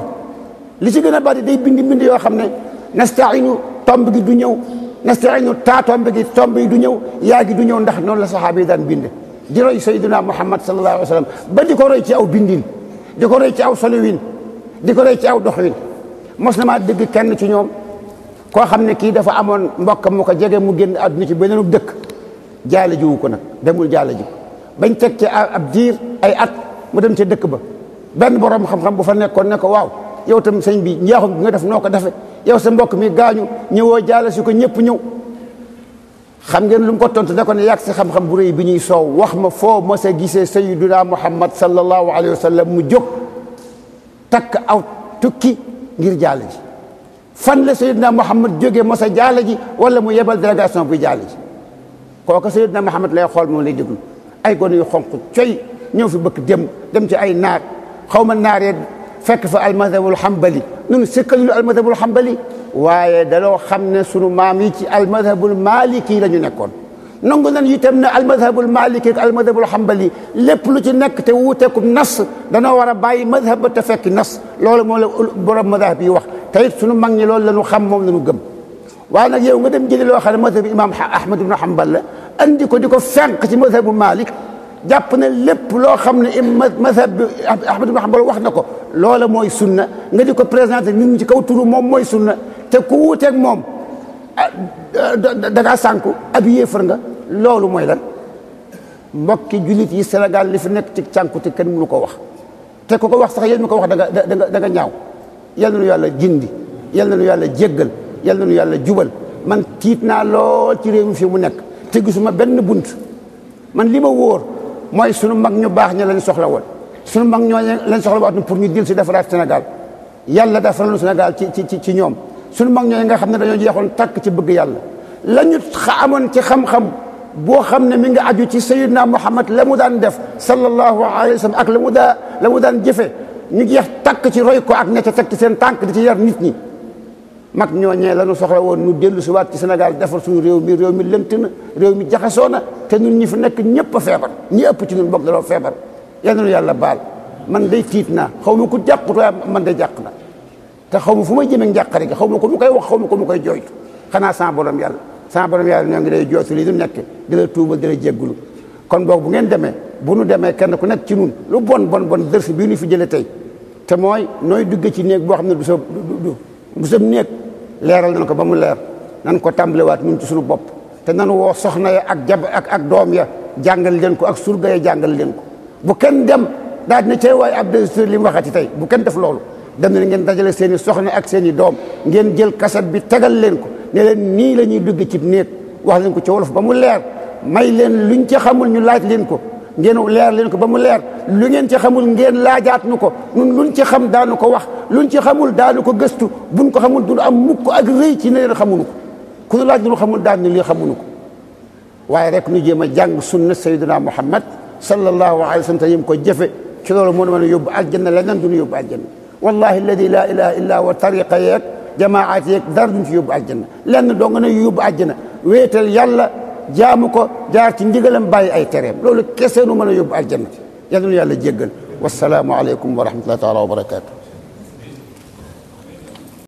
li ci gën a bari day bind yoo xam ne nastainu tomb gi du ñëw nastainu taa tomb gi tomb yi du ñëw yaa gi du ñëw ndax noonu la saxaaba yi daan bind di roy sayyiduna muhammad sallallahu alayhi wa sallam ba di ko roy ci aw bindin di ko roy ci aw solowin di ko roy ci aw doxwin mos na maa dégg kenn ci ñoom koo xam ne kii dafa amoon mbokkam mu ko jege mu génn àdduna ci beneen dëkk jaale jiwu ko nag demul jaale ji bañ teg ci ab diir ay at mu dem ca dëkk ba benn borom xam-xam bu fa nekkoon ne ko waaw yow tam sëñ bi njaaxum nga def noo ko defe yow sa mbokk mi gaañu ñëwoo jaale si ko ñëpp ñëw xam ngeen lu mu ko tontu da ko ne yàgg si xam-xam bu rëy bi ñuy soow wax ma foo mos a gisee sayyiduna Muhammad sallallahu alayhi wa sallam mu jóg takk aw tukki ngir jaale ji fan la sayyiduna Muhammad jógee mos a jaale ji wala mu yebal délégation buy jaale ji kooku sayyiduna Muhammad lay xool moom lay déglu ay gone yu xonq coy ñëw fi bëgg dem ci ay naar xaw ma naaree fekk fa almadhabul hanbali ñun sëkkaluñu almadhabul hanbali waaye daloo xam ne sunu maam yi ci almadhabul maliki la ñu nekkoon nangu nañ itam ne almadhabul maliki ak almadhabul hanbali lépp lu ci nekk te wuuteeku nas danoo war a bàyyi madhab ba te fekk nas loolu moo la borom madhab yi wax te it sunu mag ñi loolu la ñu xam moom la ñu gëm waaye nag yow nga dem jëli loo xam ne madhab imam Ahmad ibn Hanbal la andi ko di ko fenq ci madhabu Malik jàpp ne lépp loo xam ne madhab bi Ahmad ibn Hanbal wax na ko loola mooy sunna nga di ko présenté nit ñi ci kaw turu moom mooy sunna te ku wuuteeg moom da ngaa sànku ab yéefar nga loolu mooy lan mbokki jullit yi Sénégal li fi nekk ci cànku te kenn mënu ko wax te ku ko wax sax yéen mi ko wax da nga ñaaw yal na nu yàlla gindi yal na nu yàlla jéggal yal na nu yàlla jubal man tiit naa lool ci réew mi fi mu nekk te gisuma benn bunt man li ma wóor mooy sunu mag ñu baax ña lañ soxla woon sunu mag ñoo lañ soxla woon pour ñu dil si defaraat Sénégal yàlla defaral nu Sénégal ci ñoom sunu mag ñooy nga xam ne dañoo jeexoon tàkk ci bëgg yàlla la ñu amoon ci xam-xam boo xam ne mi nga aju ci sayyidina Muhammad la mu daan def sallallahu alayhi wa sallam ak la mu daan jëfe ñu jeex tàkk ci roy ko ak ña ca teg ci seen tànk di ci yar nit ñi mag ñooñee la ñu soxla woon ñu dellu si waat ci Sénégal defar suñu réew mi lënt na réew mi jaxasoo na te ñun ñi fi nekk ñëpp a feebar ñi ëpp ci ñun bokk daloo feebar yal na nu yàlla baal man day tiit naa xaw ma ku jàqut waaye man day jàq na te xaw ma fu may jëmee njàqare gi xaw ma ko mu koy wax xaw ma ko mu koy jooytu xanaa sama borom yàlla ñoo ngi lay jooytu li ñu nekk di la tuubal di la jéggulu kon boog bu ngeen demee bu nu demee kenn ku nekk ci ñun lu bon dërsi bii ñu fi jëlee tey te mooy nooy dugg ci néeg boo xam ne du sa néeg leeral nañ ko ba mu leer nan ko tàmbalewaat ñun ci suñu bopp te nanu woo soxna ya ak doom ya jàngal leen ko ak surga ya jàngal leen ko bu kenn dem daal dina cay waay ab de li mu waxati tey bu kenn def loolu dem na ngeen dajale seen i soxna ak seen i doom ngeen jël kaset bi tegal leen ko ne leen nii la ñuy dugg ci néeg wax leen ko ci wolof ba mu leer may leen luñ ci xamul ñu laaj leen ko ngeen leer leen ko ba mu leer lu ngeen ci xamul ngeen laajaat nu ko nun luñ ci xam daanu ko wax luñ ci xamul daanu ko gëstu buñ ko xamul du am mukk ak rëy ci ne leen xamuñu ko ku ñu laaj lu xamul daan ne lii xamuñu ko waaye rek nu jéem a jàng sunna sayyidina Muhammad sallallahu alayhi wa sallam te yim ko jëfe ci loolu moo mën a yóbbu aljanna leneen du ñu yóbbu aljanna wallahi alladi la ilaha illa wa tariqa yeeg jamaat yeeg dara duñ ci yóbbu aljanna lenn doo nga ne yóbbu aljanna wéetal yàlla jaamu ko jaar ci ndigalam bàyyi ay tereem loolu kese nu mën a yóbbu aljanna yal na yàlla jéggal wasalaamu aleykum wa rahmatullahi taala wa barakatuh